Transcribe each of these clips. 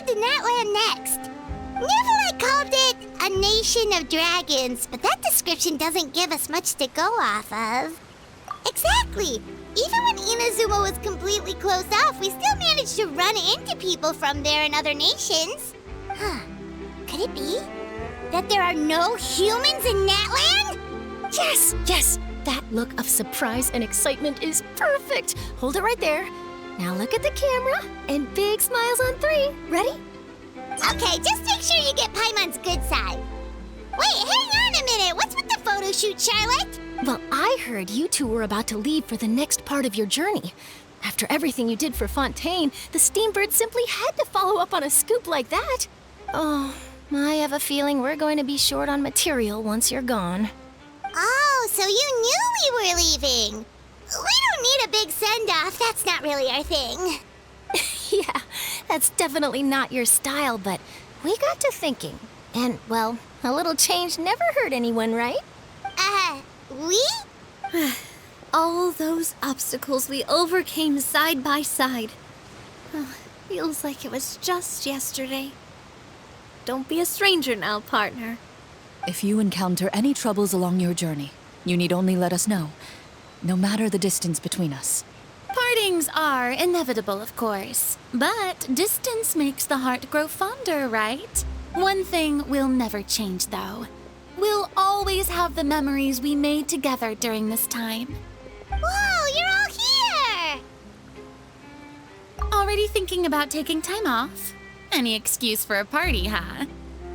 head to Natland next. Neverlight called it a nation of dragons, but that description doesn't give us much to go off of. Exactly. Even when Inazuma was completely closed off, we still managed to run into people from there and other nations. Huh. Could it be that there are no humans in Natland? Yes, yes! That look of surprise and excitement is perfect! Hold it right there. Now look at the camera, and big smiles on 3. Ready? Okay, just make sure you get Paimon's good side. Wait, hang on a minute. What's with the photo shoot, Charlotte? Well, I heard you two were about to leave for the next part of your journey. After everything you did for Fontaine, the Steambird simply had to follow up on a scoop like that. Oh, I have a feeling we're going to be short on material once you're gone. Oh, so you knew we were leaving. We don't need a big send-off. That's not really our thing. Yeah, that's definitely not your style, but we got to thinking. And, well, a little change never hurt anyone, right? We? All those obstacles we overcame side by side. Oh, feels like it was just yesterday. Don't be a stranger now, partner. If you encounter any troubles along your journey, you need only let us know, no matter the distance between us. Partings are inevitable, of course, but distance makes the heart grow fonder, right? One thing will never change, though. We'll always have the memories we made together during this time. Whoa, you're all here! Already thinking about taking time off? Any excuse for a party, huh?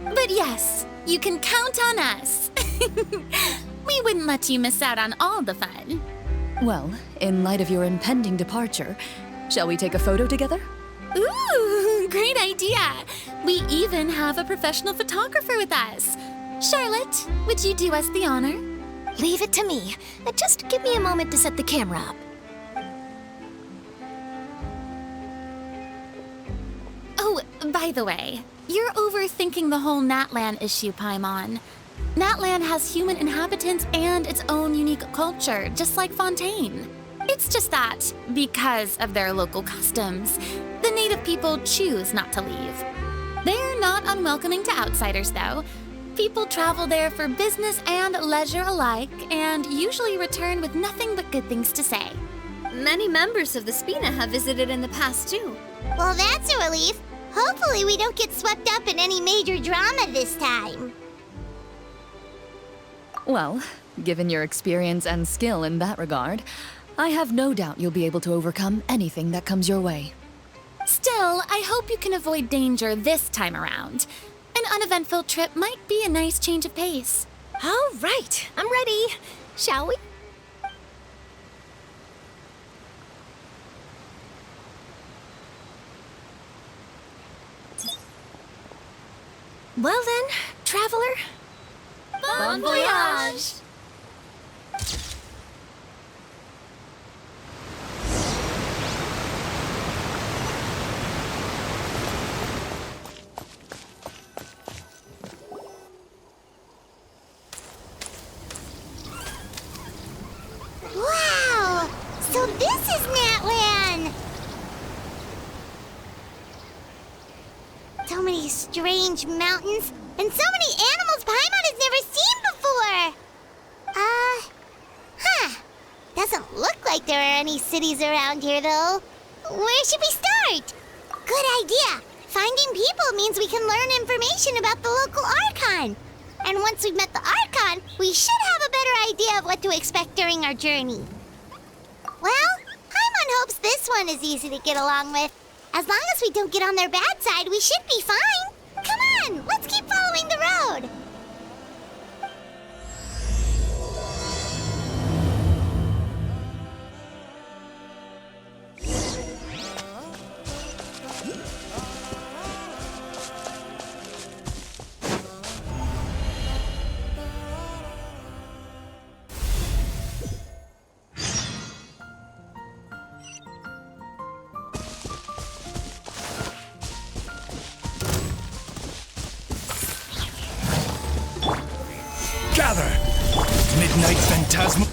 But yes, you can count on us. We wouldn't let you miss out on all the fun. Well, in light of your impending departure, shall we take a photo together? Ooh, great idea! We even have a professional photographer with us. Charlotte, would you do us the honor? Leave it to me. Just give me a moment to set the camera up. Oh, by the way, you're overthinking the whole Natland issue, Paimon. Natland has human inhabitants and its own unique culture, just like Fontaine. It's just that, because of their local customs, the native people choose not to leave. They're not unwelcoming to outsiders, though. People travel there for business and leisure alike, and usually return with nothing but good things to say. Many members of the Spina have visited in the past, too. Well, that's a relief. Hopefully we don't get swept up in any major drama this time. Well, given your experience and skill in that regard, I have no doubt you'll be able to overcome anything that comes your way. Still, I hope you can avoid danger this time around. An uneventful trip might be a nice change of pace. All right, I'm ready. Shall we? Well then, traveler. Bon voyage! Wow! So this is Natland! So many strange mountains, and so many animals Paimon has never seen before! Doesn't look like there are any cities around here, though. Where should we start? Good idea! Finding people means we can learn information about the local Archon. And once we've met the Archon, we should have a better idea of what to expect during our journey. Well, Paimon hopes this one is easy to get along with. As long as we don't get on their bad side, we should be fine. Come on, let's keep following the road. Gather! Midnight Phantasmal...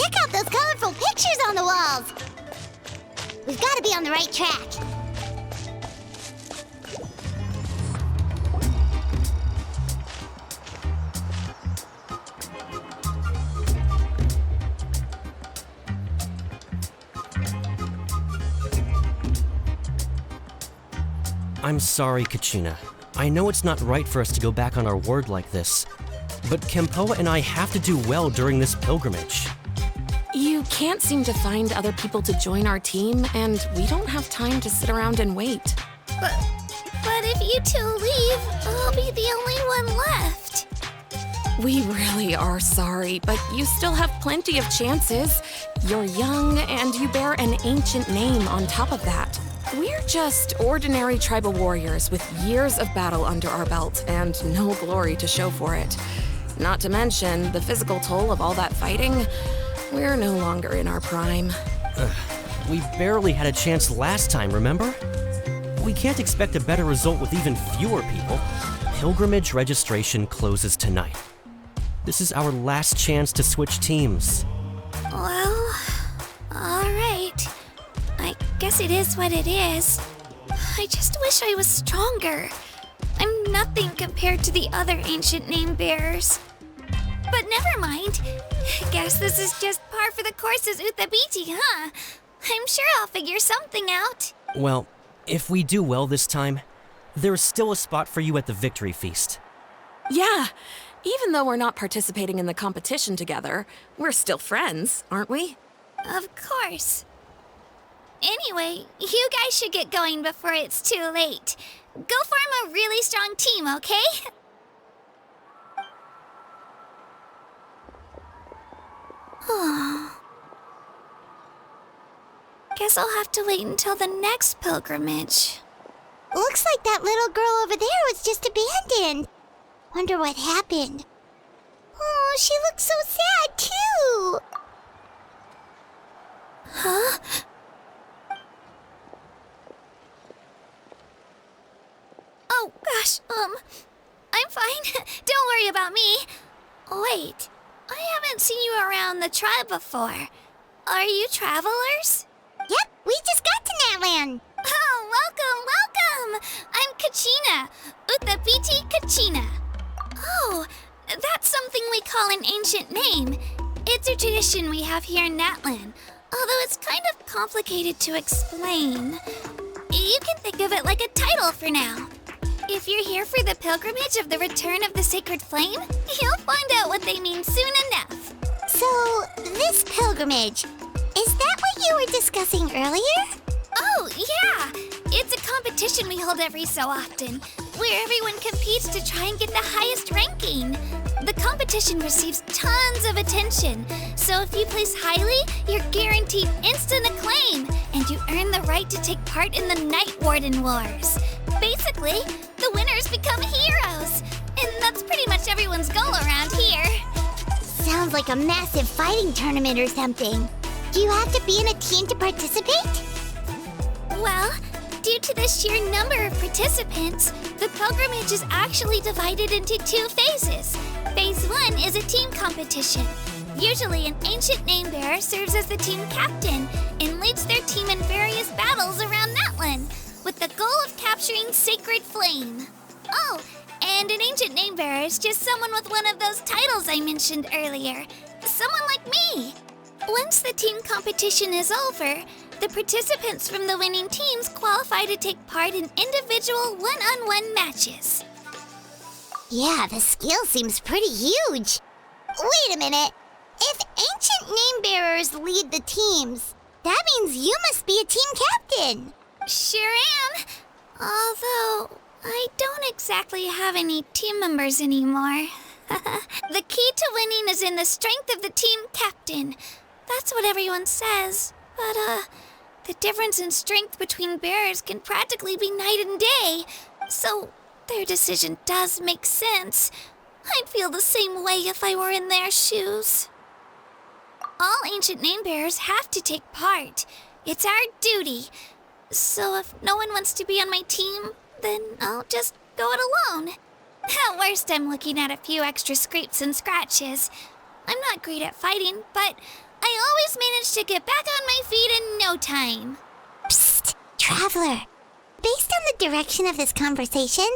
Check out those colorful pictures on the walls! We've got to be on the right track. I'm sorry, Kachina. I know it's not right for us to go back on our word like this, but Kempoa and I have to do well during this pilgrimage. You can't seem to find other people to join our team, and we don't have time to sit around and wait. But if you two leave, I'll be the only one left. We really are sorry, but you still have plenty of chances. You're young, and you bear an ancient name on top of that. We're just ordinary tribal warriors with years of battle under our belt and no glory to show for it. Not to mention the physical toll of all that fighting. We're no longer in our prime. We barely had a chance last time, remember? We can't expect a better result with even fewer people. Pilgrimage registration closes tonight. This is our last chance to switch teams. Well, alright. I guess it is what it is. I just wish I was stronger. I'm nothing compared to the other ancient name bearers. But never mind. Guess this is just par for the course as Uthabiti, huh? I'm sure I'll figure something out. Well, if we do well this time, there's still a spot for you at the victory feast. Yeah, even though we're not participating in the competition together, we're still friends, aren't we? Of course. Anyway, you guys should get going before it's too late. Go form a really strong team, okay? Guess I'll have to wait until the next pilgrimage. Looks like that little girl over there was just abandoned. Wonder what happened. Oh, she looks so sad, too. Huh? Oh, gosh, I'm fine. Don't worry about me. Wait, I haven't seen you around the tribe before. Are you travelers? Yep, we just got to Natland. Oh, welcome! I'm Kachina, Uthabiti Kachina. Oh, that's something we call an ancient name. It's a tradition we have here in Natland, although it's kind of complicated to explain. You can think of it like a title for now. If you're here for the pilgrimage of the return of the sacred flame, you'll find out what they mean soon enough. So, this pilgrimage, is that what you were discussing earlier? Oh, yeah! It's a competition we hold every so often, where everyone competes to try and get the highest ranking. The competition receives tons of attention, so if you place highly, you're guaranteed instant acclaim, and you earn the right to take part in the Night Warden Wars. Basically, the winners become heroes, and that's pretty much everyone's goal around here. Sounds like a massive fighting tournament or something. Do you have to be in a team to participate? Well, due to the sheer number of participants, the pilgrimage is actually divided into two phases. Phase 1 is a team competition. Usually, an ancient name bearer serves as the team captain and leads their team in various battles around Natland, with the goal of capturing Sacred Flame. Oh, and an ancient name bearer is just someone with one of those titles I mentioned earlier. Someone like me. Once the team competition is over, the participants from the winning teams qualify to take part in individual one-on-one matches. Yeah, the skill seems pretty huge. Wait a minute. If ancient name bearers lead the teams, that means you must be a team captain. Sure am. Although, I don't exactly have any team members anymore. The key to winning is in the strength of the team captain. That's what everyone says. But, the difference in strength between bearers can practically be night and day. So, their decision does make sense. I'd feel the same way if I were in their shoes. All ancient name bearers have to take part. It's our duty. So if no one wants to be on my team, then I'll just go it alone. At worst, I'm looking at a few extra scrapes and scratches. I'm not great at fighting, but I always manage to get back on my feet in no time. Psst, Traveler. Based on the direction of this conversation,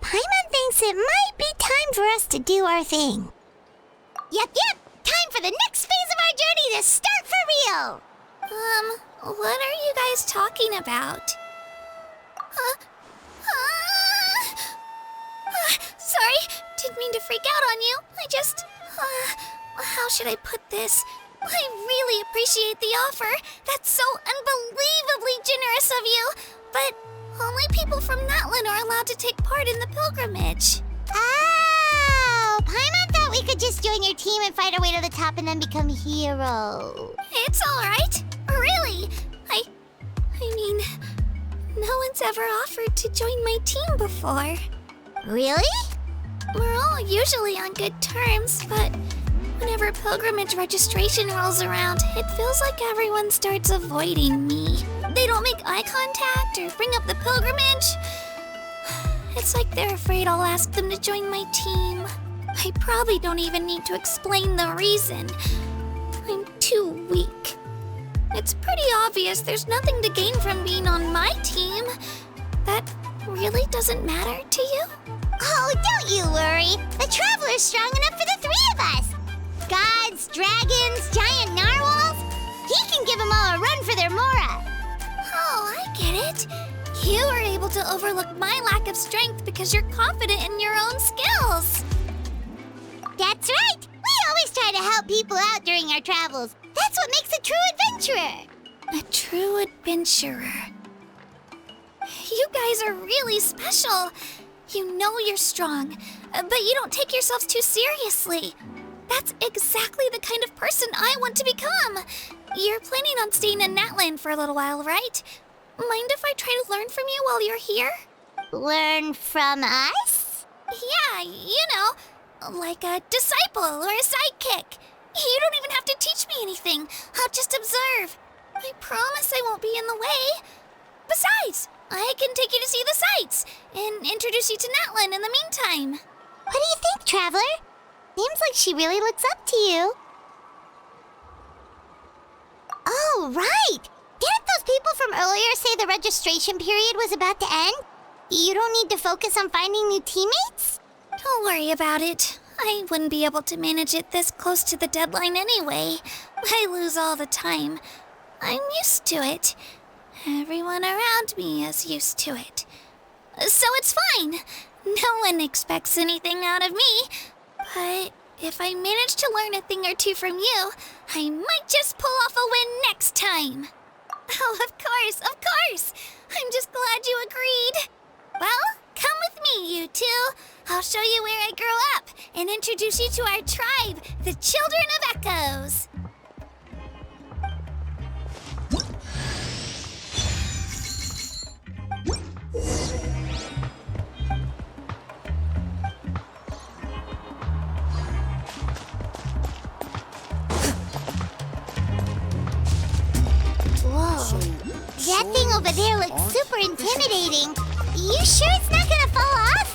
Paimon thinks it might be time for us to do our thing. Yep. Time for the next phase of our journey to start for real. What are you guys talking about? Sorry, didn't mean to freak out on you. I just, how should I put this? I really appreciate the offer. That's so unbelievably generous of you. But only people from Natlan are allowed to take part in the pilgrimage. Oh, Paimon thought we could just join your team and fight our way to the top and then become heroes. It's all right. Really. I mean, no one's ever offered to join my team before. Really? We're all usually on good terms, but whenever pilgrimage registration rolls around, it feels like everyone starts avoiding me. They don't make eye contact or bring up the pilgrimage. It's like they're afraid I'll ask them to join my team. I probably don't even need to explain the reason. I'm too weak. It's pretty obvious there's nothing to gain from being on my team. That really doesn't matter to you? Oh, don't you worry. The Traveler's strong enough for the three of us. Gods, dragons, giant narwhals. He can give them all a run for their Mora. Oh, I get it. You are able to overlook my lack of strength because you're confident in your own skills. That's right. We always try to help people out during our travels. That's what makes a true adventurer. A true adventurer. You guys are really special. You know you're strong, but you don't take yourselves too seriously. That's exactly the kind of person I want to become. You're planning on staying in Natlan for a little while, right? Mind if I try to learn from you while you're here? Learn from us? Yeah, you know, like a disciple or a sidekick. You don't even have to teach me anything. I'll just observe. I promise I won't be in the way. Besides, I can take you to see the sights and introduce you to Natlan in the meantime. What do you think, Traveler? Seems like she really looks up to you. Oh, right! Didn't those people from earlier say the registration period was about to end? You don't need to focus on finding new teammates? Don't worry about it. I wouldn't be able to manage it this close to the deadline anyway. I lose all the time. I'm used to it. Everyone around me is used to it. So it's fine. No one expects anything out of me. But if I manage to learn a thing or two from you, I might just pull off a win next time. Oh, of course. I'm just glad you agreed. Well, come with me, you two. I'll show you where I grew up and introduce you to our tribe, the Children of Echoes. Whoa. That thing over there looks super intimidating. You sure it's not gonna fall off?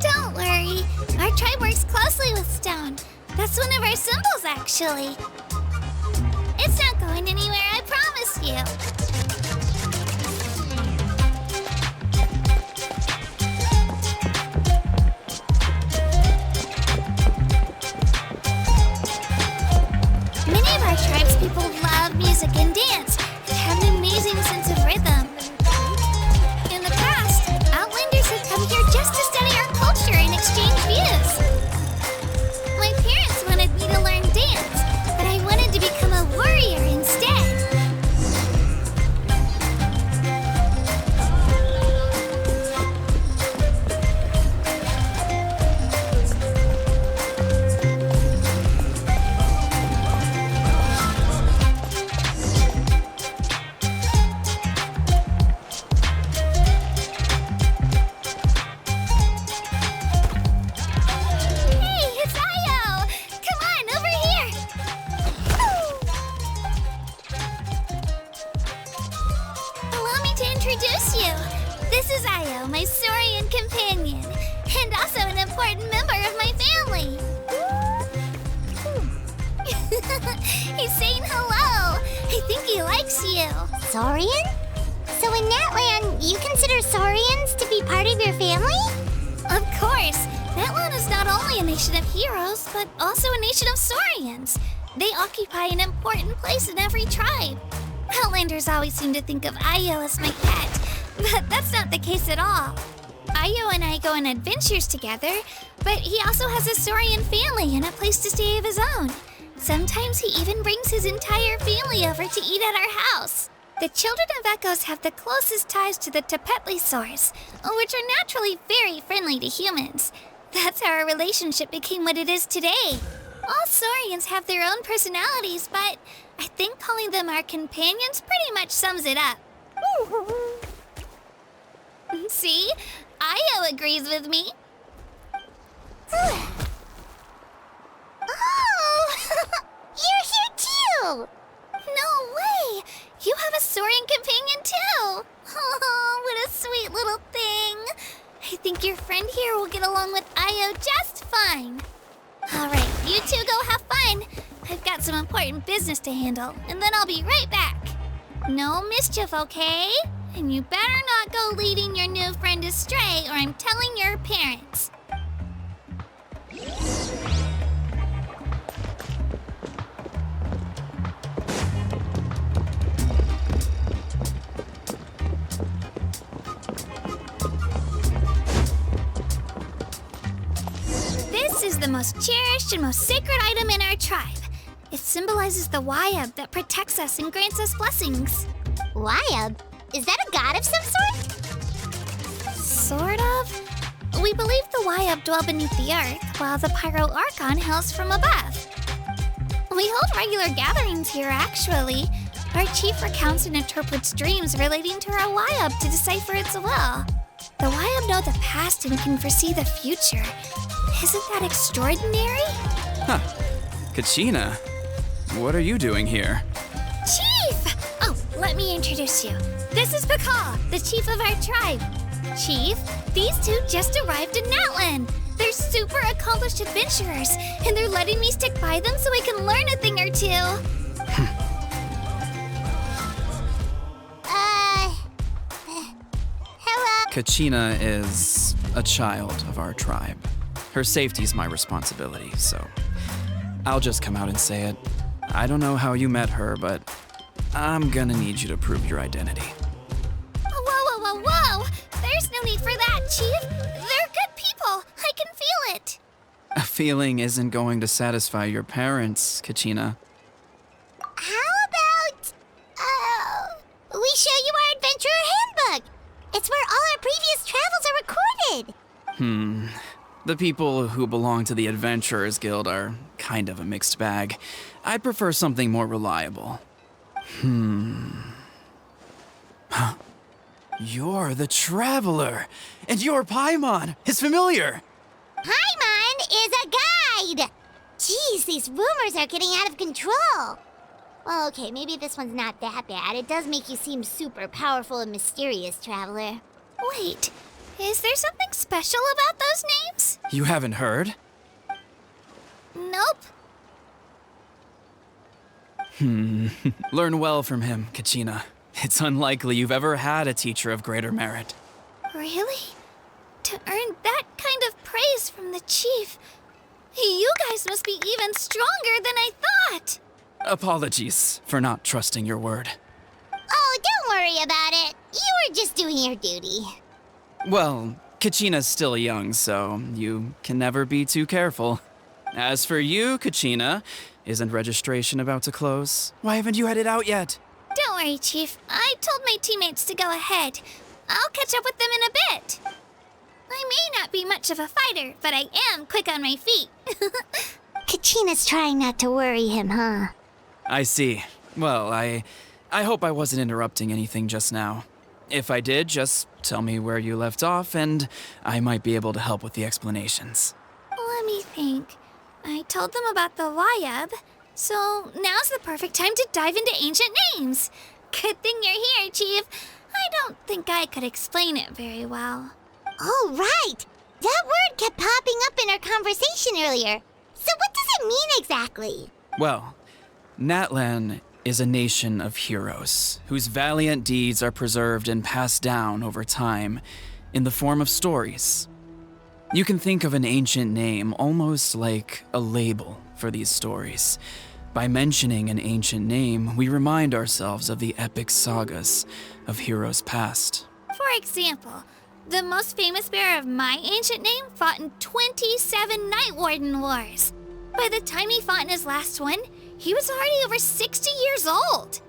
Don't worry. Our tribe works closely with stone. That's one of our symbols, actually. It's not going anywhere, I promise you. Many of our tribes people love music and dance and have an amazing sense of rhythm. In the past, Outlanders have come here just to study our culture and exchange views. My parents wanted me to learn dance, but I wanted to become a warrior instead. Hey, it's Io! Come on, over here! Allow me to introduce you. This is Io, my Saurian companion, and also an important member of my family. He's saying hello. I think he likes you. Saurian? So in Natlan, you consider Saurians to be part of your family? Of course. Natlan is not only a nation of heroes, but also a nation of Saurians. They occupy an important place in every tribe. Outlanders always seem to think of Io as my pet, but that's not the case at all. Io and I go on adventures together, but he also has a Saurian family and a place to stay of his own. Sometimes he even brings his entire family over to eat at our house. The children of Echoes have the closest ties to the Tepetlisaurs, which are naturally very friendly to humans. That's how our relationship became what it is today. All Saurians have their own personalities, but I think calling them our companions pretty much sums it up. See? Io agrees with me. Oh! You're here too! No way! You have a Saurian companion too! Oh, what a sweet little thing! I think your friend here will get along with Io just fine. Alright, you two go have fun. I've got some important business to handle, and then I'll be right back. No mischief, okay? And you better not go leading your new friend astray, or I'm telling your parents. This is the most cherished and most sacred item in our tribe. It symbolizes the Wayab that protects us and grants us blessings. Wayab? Is that a god of some sort? Sort of. We believe the Wayab dwell beneath the earth, while the Pyro Archon hails from above. We hold regular gatherings here, actually. Our chief recounts and interprets dreams relating to our Wayab to decipher its will. The Wayab know the past and can foresee the future. Isn't that extraordinary? Huh. Kachina, what are you doing here? Chief! Oh, let me introduce you. This is Pakal, the chief of our tribe. Chief, these two just arrived in Natlan. They're super accomplished adventurers, and they're letting me stick by them so I can learn a thing or two. Hello? Kachina is a child of our tribe. Her safety's my responsibility, so I'll just come out and say it. I don't know how you met her, but I'm gonna need you to prove your identity. Whoa! There's no need for that, Chief. They're good people. I can feel it. A feeling isn't going to satisfy your parents, Kachina. How about, we show you our adventurer handbook? It's where all our previous travels are recorded. The people who belong to the Adventurers Guild are kind of a mixed bag. I'd prefer something more reliable. Huh. You're the Traveler, and you're Paimon, his familiar. Paimon is a guide! Jeez, these rumors are getting out of control. Well, okay, maybe this one's not that bad. It does make you seem super powerful and mysterious, Traveler. Wait, is there something special about those names? You haven't heard? Nope. Learn well from him, Kachina. It's unlikely you've ever had a teacher of greater merit. Really? To earn that kind of praise from the chief, you guys must be even stronger than I thought. Apologies for not trusting your word. Oh, don't worry about it. You were just doing your duty. Well, Kachina's still young, so you can never be too careful. As for you, Kachina, isn't registration about to close? Why haven't you headed out yet? Don't worry, Chief. I told my teammates to go ahead. I'll catch up with them in a bit. I may not be much of a fighter, but I am quick on my feet. Kachina's trying not to worry him, huh? I see. Well, I hope I wasn't interrupting anything just now. If I did, just tell me where you left off, and I might be able to help with the explanations. Let me think. I told them about the Wayab, so now's the perfect time to dive into ancient names. Good thing you're here, Chief. I don't think I could explain it very well. Oh, right! That word kept popping up in our conversation earlier. So what does it mean exactly? Well, Natlan is a nation of heroes whose valiant deeds are preserved and passed down over time in the form of stories. You can think of an ancient name almost like a label for these stories. By mentioning an ancient name, we remind ourselves of the epic sagas of heroes past. For example, the most famous bearer of my ancient name fought in 27 Night Warden Wars. By the time he fought in his last one, he was already over 60 years old.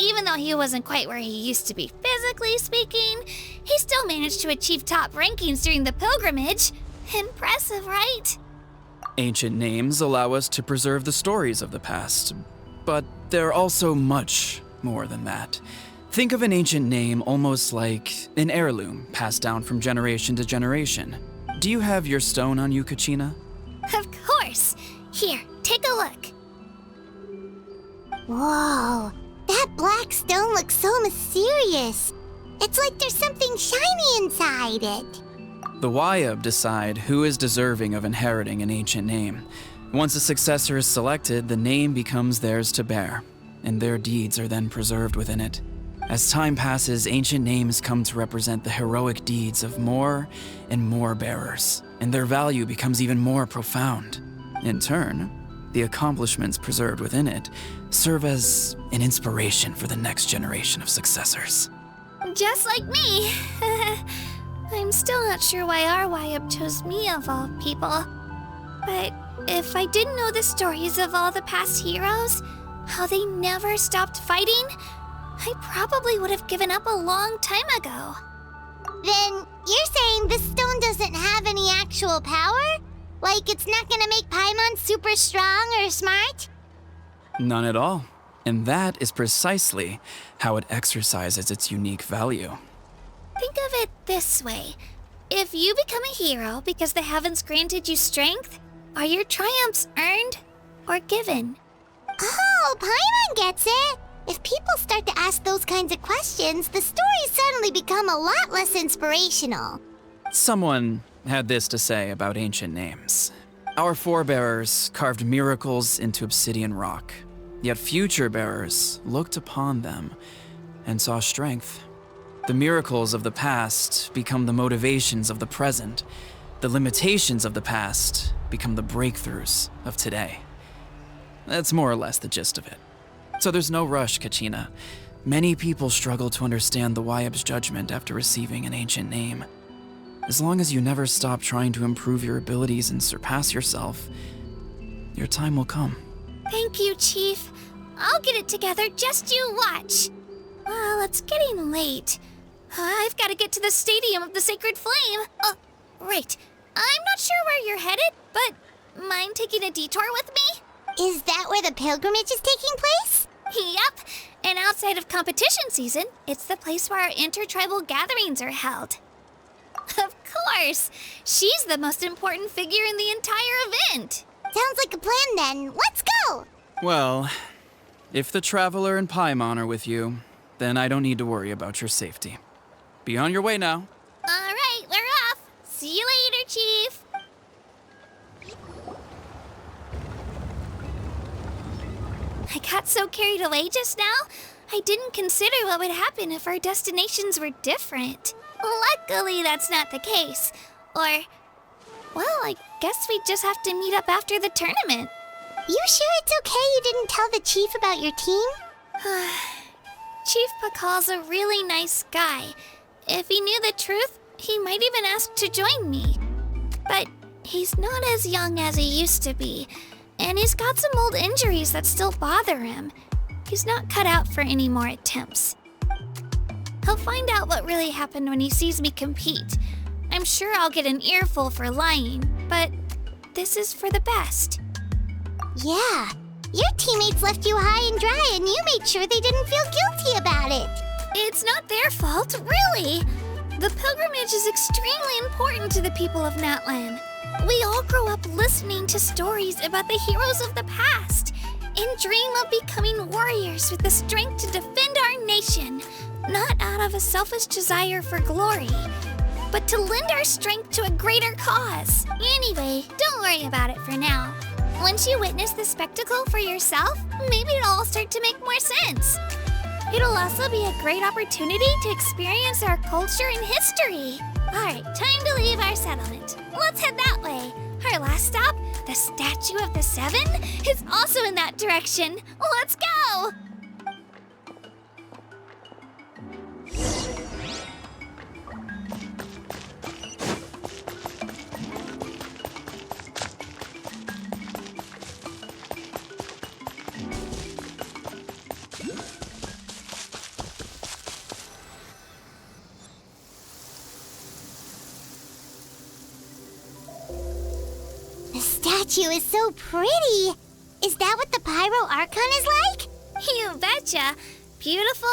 Even though he wasn't quite where he used to be physically speaking, he still managed to achieve top rankings during the pilgrimage. Impressive, right? Ancient names allow us to preserve the stories of the past, but they're also much more than that. Think of an ancient name almost like an heirloom passed down from generation to generation. Do you have your stone on you, Kachina? Of course. Here, take a look. Whoa, that black stone looks so mysterious. It's like there's something shiny inside it. The Wayab decide who is deserving of inheriting an ancient name. Once a successor is selected, the name becomes theirs to bear, and their deeds are then preserved within it. As time passes, ancient names come to represent the heroic deeds of more and more bearers, and their value becomes even more profound. In turn, the accomplishments preserved within it serve as an inspiration for the next generation of successors. Just like me. I'm still not sure why our Wayab chose me of all people. But if I didn't know the stories of all the past heroes, how they never stopped fighting, I probably would have given up a long time ago. Then you're saying this stone doesn't have any actual power? Like it's not gonna make Paimon super strong or smart? None at all. And that is precisely how it exercises its unique value. Think of it this way. If you become a hero because the heavens granted you strength, are your triumphs earned or given? Oh, Paimon gets it! If people start to ask those kinds of questions, the stories suddenly become a lot less inspirational. Someone had this to say about ancient names. Our forebears carved miracles into obsidian rock, yet future bearers looked upon them and saw strength. The miracles of the past become the motivations of the present. The limitations of the past become the breakthroughs of today. That's more or less the gist of it. So there's no rush, Kachina. Many people struggle to understand the Wayab's judgment after receiving an ancient name. As long as you never stop trying to improve your abilities and surpass yourself, your time will come. Thank you, Chief. I'll get it together, just you watch. Well, it's getting late. I've got to get to the Stadium of the Sacred Flame. Right. I'm not sure where you're headed, but mind taking a detour with me? Is that where the pilgrimage is taking place? Yep. And outside of competition season, it's the place where our intertribal gatherings are held. Of course. She's the most important figure in the entire event. Sounds like a plan then. Let's go! Well, if the Traveler and Paimon are with you, then I don't need to worry about your safety. Be on your way now. All right, we're off. See you later, Chief. I got so carried away just now, I didn't consider what would happen if our destinations were different. Luckily, that's not the case. Or, well, I guess we just have to meet up after the tournament. You sure it's okay you didn't tell the Chief about your team? Chief Pakal's a really nice guy. If he knew the truth, he might even ask to join me. But he's not as young as he used to be, and he's got some old injuries that still bother him. He's not cut out for any more attempts. He'll find out what really happened when he sees me compete. I'm sure I'll get an earful for lying, but this is for the best. Yeah, your teammates left you high and dry and you made sure they didn't feel guilty about it. It's not their fault, really. The pilgrimage is extremely important to the people of Natlan. We all grow up listening to stories about the heroes of the past and dream of becoming warriors with the strength to defend our nation, not out of a selfish desire for glory, but to lend our strength to a greater cause. Anyway, don't worry about it for now. Once you witness the spectacle for yourself, maybe it'll all start to make more sense. It'll also be a great opportunity to experience our culture and history. Alright, time to leave our settlement. Let's head that way. Our last stop, the Statue of the Seven, is also in that direction. Let's go! The statue is so pretty. Is that what the Pyro Archon is like? You betcha. Beautiful,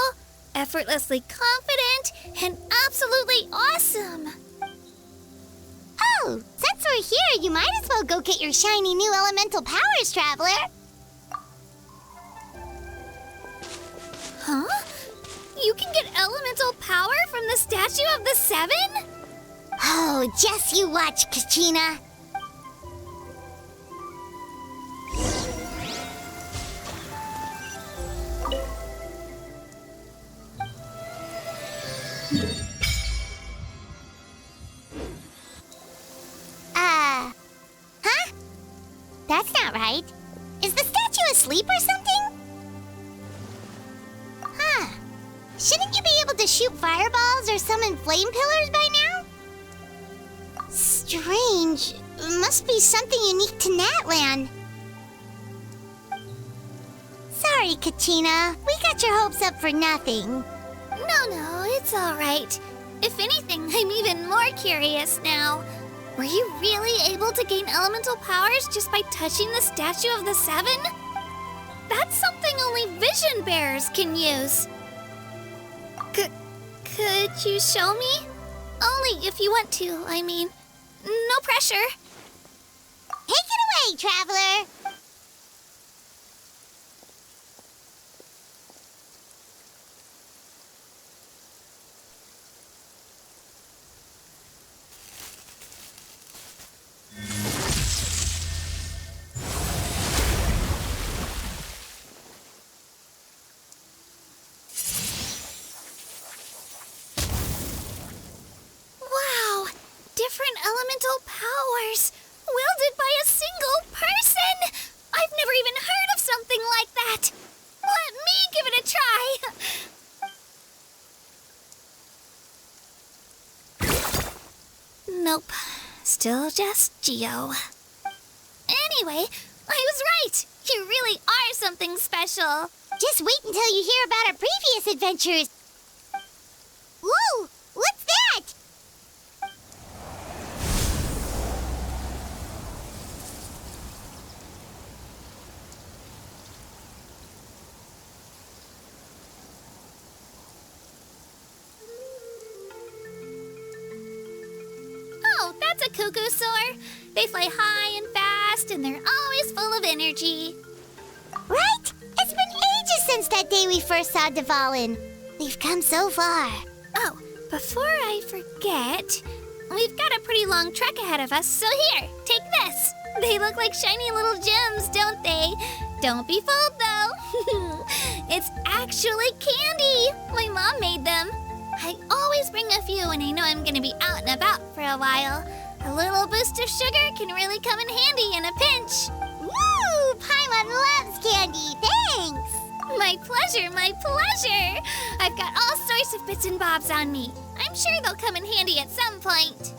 effortlessly confident, and absolutely awesome. Oh, since we're here, you might as well go get your shiny new elemental powers, Traveler. Huh? You can get elemental power from the Statue of the Seven? Oh, just you watch, Kachina. Huh? That's not right. Is the statue asleep or something? Huh. Shouldn't you be able to shoot fireballs or summon flame pillars by now? Strange. Must be something unique to Natlan. Sorry, Kachina. We got your hopes up for nothing. No, it's all right. If anything, I'm even more curious now. Were you really able to gain elemental powers just by touching the Statue of the Seven? That's something only vision bearers can use. Could you show me? Only if you want to, I mean. No pressure. Take it away, Traveler. Wow! Different elemental powers! Wielded by a single person! I've never even heard of something like that! Let me give it a try! Nope. Still just Geo. Anyway, I was right! You really are something special! Just wait until you hear about our previous adventures. Whoa! What's that? Oh, that's a cuckoo soar. They fly high and fast, and they're always full of energy. Right? It's been ages since that day we first saw Dvalin. We've come so far. Oh, before I forget, we've got a pretty long trek ahead of us, so here, take this. They look like shiny little gems, don't they? Don't be fooled, though. It's actually candy. My mom made them. I always bring a few when I know I'm gonna be out and about for a while. A little boost of sugar can really come in handy in a pinch. Woo! Paimon loves candy. Thanks. My pleasure, my pleasure. I've got all sorts of bits and bobs on me. I'm sure they'll come in handy at some point.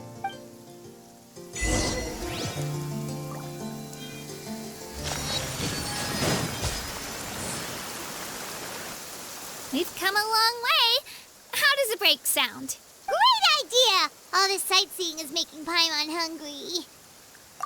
We've come a long way. How does a break sound? Great idea! All this sightseeing is making Paimon hungry.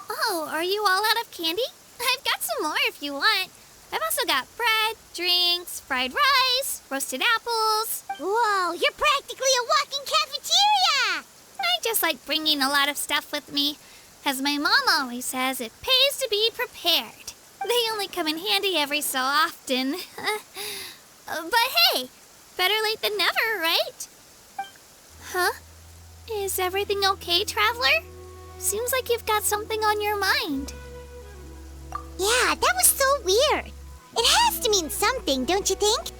Oh, are you all out of candy? I've got some more if you want. I've also got bread, drinks, fried rice, roasted apples. Whoa, you're practically a walking cafeteria! I just like bringing a lot of stuff with me. As my mom always says, it pays to be prepared. They only come in handy every so often. But hey, better late than never, right? Huh? Is everything okay, Traveler? Seems like you've got something on your mind. Yeah, that was so weird. It has to mean something, don't you think?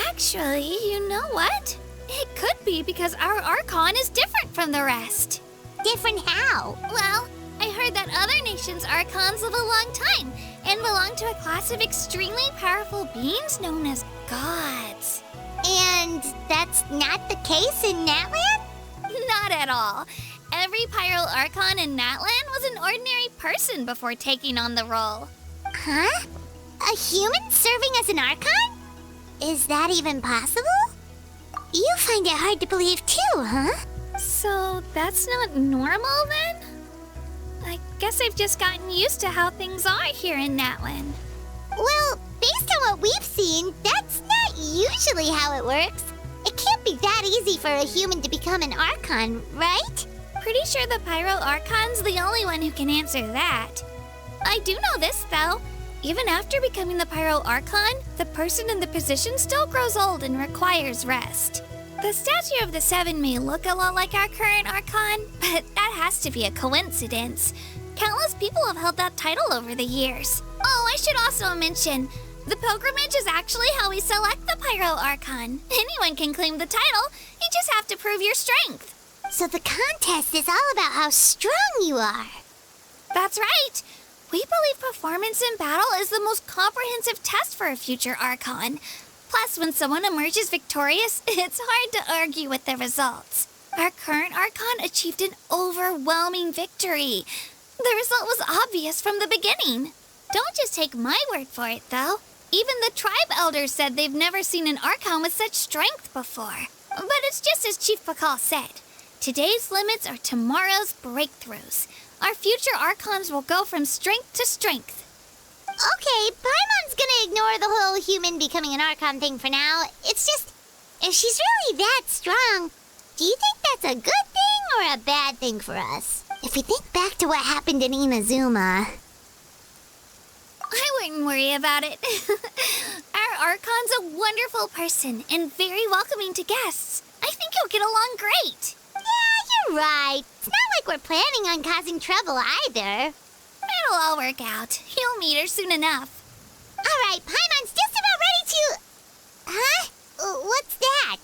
Actually, you know what? It could be because our Archon is different from the rest. Different how? Well, I heard that other nations' Archons live a long time and belong to a class of extremely powerful beings known as gods. And that's not the case in Natlan? Not at all. Every Pyro Archon in Natlan was an ordinary person before taking on the role. Huh? A human serving as an Archon? Is that even possible? You find it hard to believe too, huh? So that's not normal then? I guess I've just gotten used to how things are here in Natlan. Well, based on what we've seen, that's not usually how it works. It can't be that easy for a human to become an Archon, right? Pretty sure the Pyro Archon's the only one who can answer that. I do know this, though. Even after becoming the Pyro Archon, the person in the position still grows old and requires rest. The statue of the Seven may look a lot like our current Archon, but that has to be a coincidence. Countless people have held that title over the years. Oh, I should also mention, the pilgrimage is actually how we select the Pyro Archon. Anyone can claim the title, you just have to prove your strength. So the contest is all about how strong you are. That's right. We believe performance in battle is the most comprehensive test for a future Archon. Plus, when someone emerges victorious, it's hard to argue with the results. Our current Archon achieved an overwhelming victory. The result was obvious from the beginning. Don't just take my word for it, though. Even the tribe elders said they've never seen an Archon with such strength before. But it's just as Chief Pakal said. Today's limits are tomorrow's breakthroughs. Our future Archons will go from strength to strength. Okay, Paimon's gonna ignore the whole human becoming an Archon thing for now. It's just, if she's really that strong, do you think that's a good thing or a bad thing for us? If we think back to what happened in Inazuma... I wouldn't worry about it. Our Archon's a wonderful person and very welcoming to guests. I think he'll get along great. Yeah, you're right. It's not like we're planning on causing trouble either. It'll all work out. He'll meet her soon enough. All right, Paimon's just about ready to... Huh? What's that?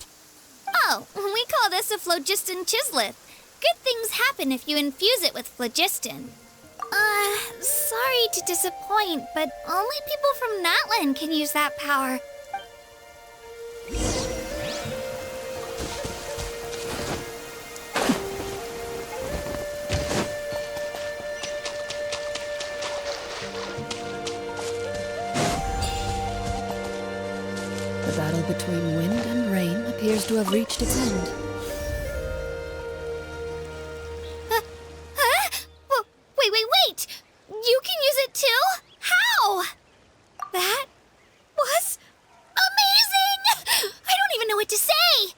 Oh, we call this a phlogiston chisleth. Good things happen if you infuse it with phlogiston. Sorry to disappoint, but only people from Natlan can use that power. The battle between wind and rain appears to have reached its end. Wait! You can use it too? How? That was amazing! I don't even know what to say!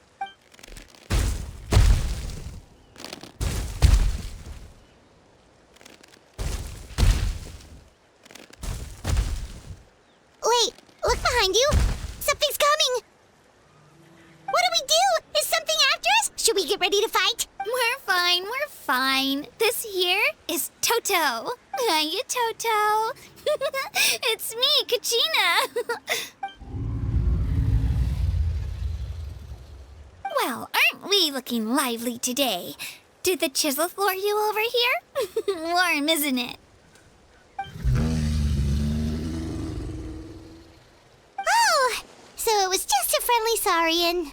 Wait, look behind you. Something's coming. What do we do? Is something after us? Should we get ready to fight? We're fine. This here is Toto. Hiya, Toto. It's me, Kachina. Well, aren't we looking lively today? Did the Chisleth lure you over here? Warm, isn't it? Oh, so it was just a friendly saurian.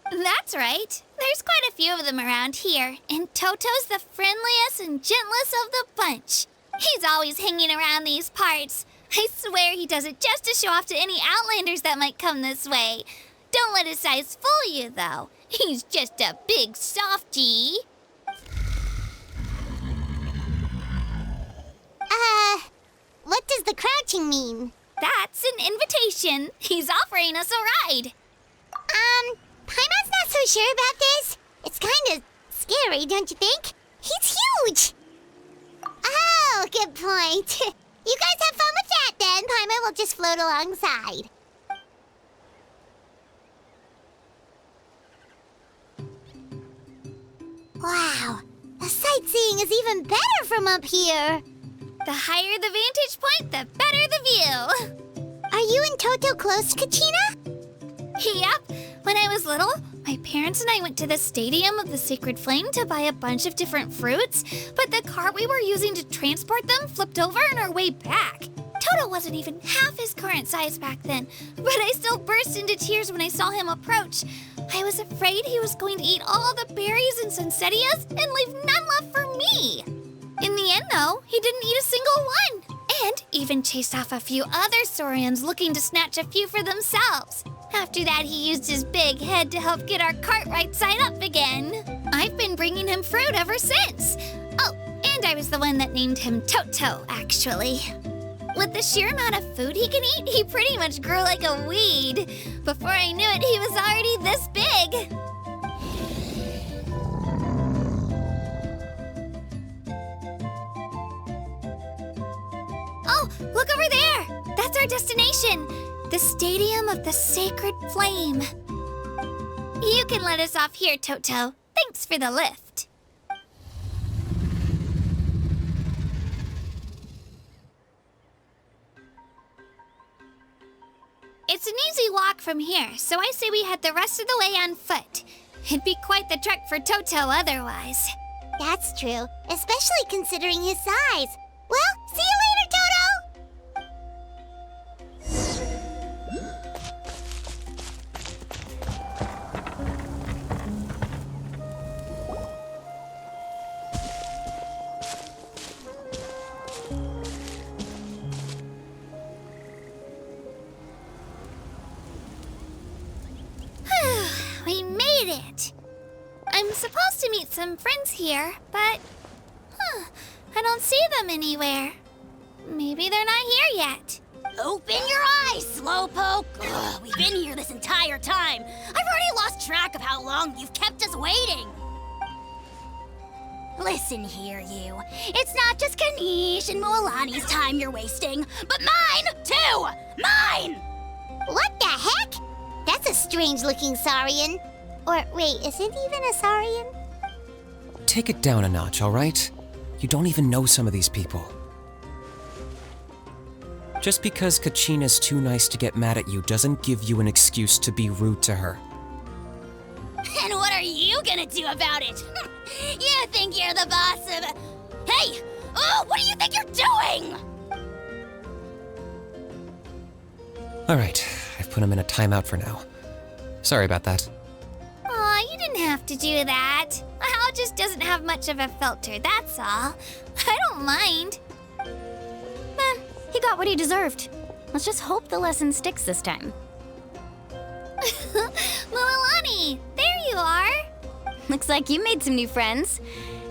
That's right. There's quite a few of them around here, and Toto's the friendliest and gentlest of the bunch. He's always hanging around these parts. I swear he does it just to show off to any Outlanders that might come this way. Don't let his size fool you, though. He's just a big softie. What does the crouching mean? That's an invitation. He's offering us a ride. Paimon's not so sure about this. It's kind of scary, don't you think? He's huge. Oh, good point. You guys have fun with that then. Paimon will just float alongside. Wow, the sightseeing is even better from up here. The higher the vantage point, the better the view. Are you and Toto close, Kachina? Yep. When I was little, my parents and I went to the Stadium of the Sacred Flame to buy a bunch of different fruits, but the cart we were using to transport them flipped over on our way back. Toto wasn't even half his current size back then, but I still burst into tears when I saw him approach. I was afraid he was going to eat all the berries and sunsettias and leave none left for me. In the end, though, he didn't eat a single one, and even chased off a few other Saurians looking to snatch a few for themselves. After that, he used his big head to help get our cart right side up again. I've been bringing him fruit ever since. Oh, and I was the one that named him Toto, actually. With the sheer amount of food he can eat, he pretty much grew like a weed. Before I knew it, he was already this big. Oh, look over there! That's our destination! The Stadium of the Sacred Flame. You can let us off here, Toto. Thanks for the lift. It's an easy walk from here, so I say we head the rest of the way on foot. It'd be quite the trek for Toto otherwise. That's true, especially considering his size. Well, see you later, Toto! We made it! I'm supposed to meet some friends here, but... I don't see them anywhere. Maybe they're not here yet. Open your eyes, Slowpoke! Ugh, we've been here this entire time. I've already lost track of how long you've kept us waiting. Listen here, you. It's not just Kanish and Moalani's time you're wasting, but mine, too! Mine! What the heck? That's a strange-looking Saurian. Or, wait, is it even a Saurian? Take it down a notch, all right? You don't even know some of these people. Just because Kachina's too nice to get mad at you doesn't give you an excuse to be rude to her. And what are you gonna do about it? You think you're the boss of... Hey! Oh, what do you think you're doing? All right, I've put him in a timeout for now. Sorry about that. Aw, you didn't have to do that. Hal just doesn't have much of a filter, that's all. I don't mind. He got what he deserved. Let's just hope the lesson sticks this time. Moalani, there you are. Looks like you made some new friends.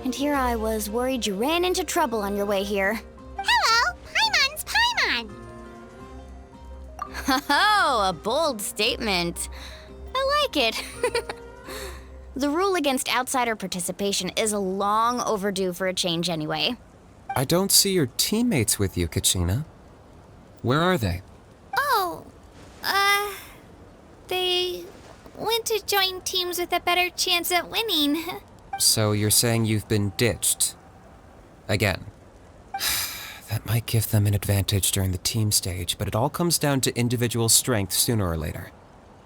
And here I was worried you ran into trouble on your way here. Hello, Paimon's Paimon. Oh, a bold statement. I like it. The rule against outsider participation is long overdue for a change anyway. I don't see your teammates with you, Kachina. Where are they? Oh, they went to join teams with a better chance at winning. So you're saying you've been ditched? Again. That might give them an advantage during the team stage, but it all comes down to individual strength sooner or later.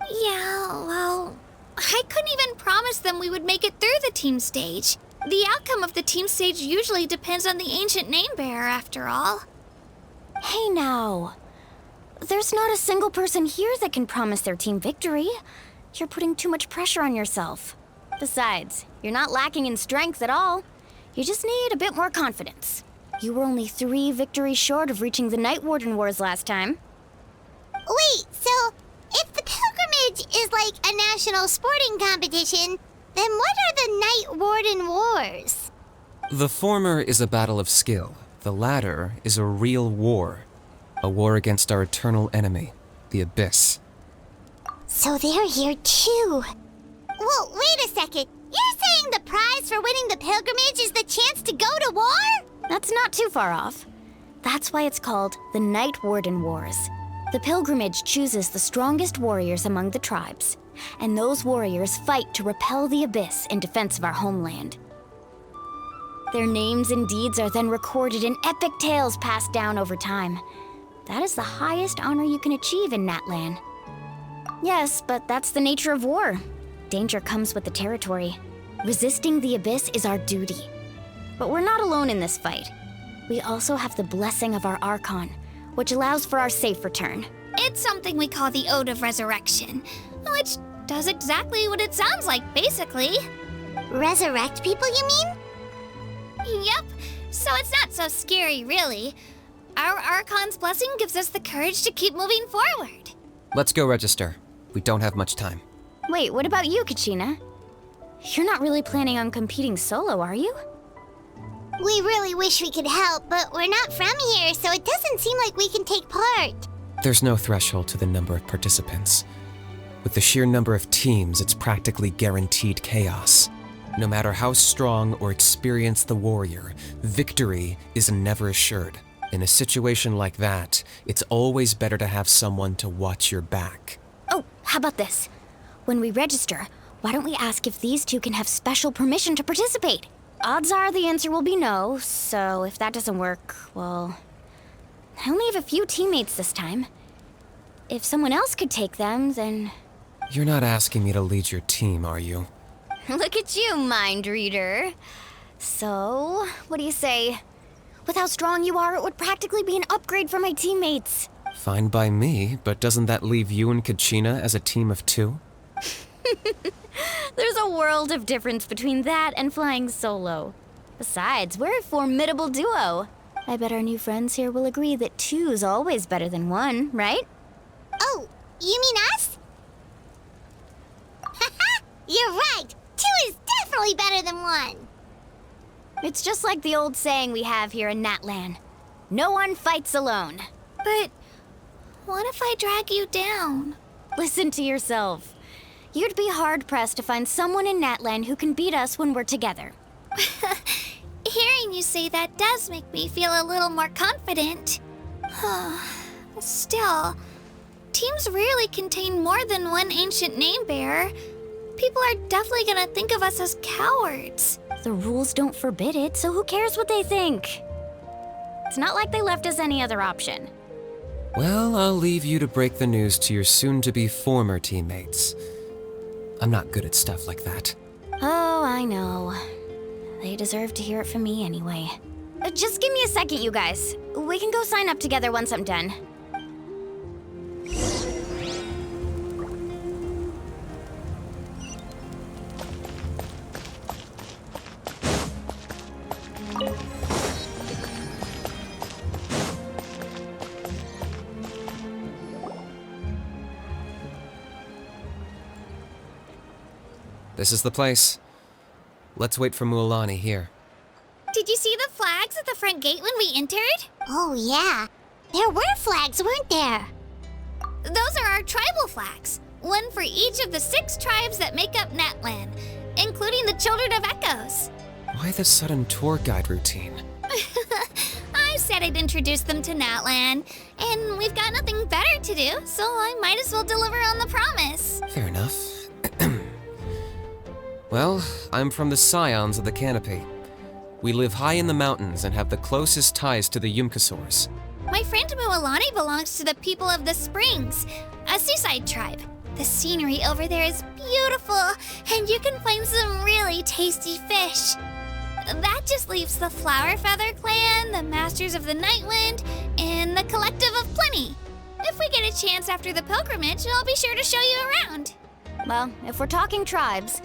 Yeah, well, I couldn't even promise them we would make it through the team stage. The outcome of the team stage usually depends on the ancient name bearer, after all. Hey now. There's not a single person here that can promise their team victory. You're putting too much pressure on yourself. Besides, you're not lacking in strength at all. You just need a bit more confidence. You were only 3 victories short of reaching the Night Warden Wars last time. Wait, so if the pilgrimage is like a national sporting competition, then what are the Night Warden Wars? The former is a battle of skill. The latter is a real war. A war against our eternal enemy, the Abyss. So they're here too. Well, wait a second. You're saying the prize for winning the pilgrimage is the chance to go to war? That's not too far off. That's why it's called the Night Warden Wars. The pilgrimage chooses the strongest warriors among the tribes, and those warriors fight to repel the Abyss in defense of our homeland. Their names and deeds are then recorded in epic tales passed down over time. That is the highest honor you can achieve in Natlan. Yes, but that's the nature of war. Danger comes with the territory. Resisting the abyss is our duty. But we're not alone in this fight. We also have the blessing of our Archon, which allows for our safe return. It's something we call the Ode of Resurrection, which does exactly what it sounds like, basically. Resurrect people, you mean? Yep, so it's not so scary, really. Our Archon's blessing gives us the courage to keep moving forward. Let's go register. We don't have much time. Wait, what about you, Kachina? You're not really planning on competing solo, are you? We really wish we could help, but we're not from here, so it doesn't seem like we can take part. There's no threshold to the number of participants. With the sheer number of teams, it's practically guaranteed chaos. No matter how strong or experienced the warrior, victory is never assured. In a situation like that, it's always better to have someone to watch your back. Oh, how about this? When we register, why don't we ask if these two can have special permission to participate? Odds are the answer will be no, so if that doesn't work, well, I only have a few teammates this time. If someone else could take them, then... You're not asking me to lead your team, are you? Look at you, mind reader. So, what do you say? With how strong you are, it would practically be an upgrade for my teammates. Fine by me, but doesn't that leave you and Kachina as a team of two? There's a world of difference between that and flying solo. Besides, we're a formidable duo. I bet our new friends here will agree that two's always better than one, right? Oh, you mean us? You're right! Two is definitely better than one! It's just like the old saying we have here in Natlan. No one fights alone. But what if I drag you down? Listen to yourself. You'd be hard-pressed to find someone in Natlan who can beat us when we're together. Hearing you say that does make me feel a little more confident. Still, teams rarely contain more than one ancient name bearer. People are definitely gonna think of us as cowards. The rules don't forbid it, so who cares what they think? It's not like they left us any other option. Well, I'll leave you to break the news to your soon-to-be former teammates. I'm not good at stuff like that. Oh, I know. They deserve to hear it from me anyway. Just give me a second, you guys. We can go sign up together once I'm done. This is the place. Let's wait for Mualani here. Did you see the flags at the front gate when we entered? Oh, yeah. There were flags, weren't there? Those are our tribal flags. One for each of the 6 tribes that make up Natlan, including the Children of Echoes. Why the sudden tour guide routine? I said I'd introduce them to Natlan, and we've got nothing better to do, so I might as well deliver on the promise. Fair enough. Well, I'm from the Scions of the Canopy. We live high in the mountains and have the closest ties to the Yumkasaurs. My friend Mualani belongs to the people of the Springs, a seaside tribe. The scenery over there is beautiful, and you can find some really tasty fish. That just leaves the Flower Feather Clan, the Masters of the Nightwind, and the Collective of Plenty. If we get a chance after the pilgrimage, I'll be sure to show you around. Well, if we're talking tribes,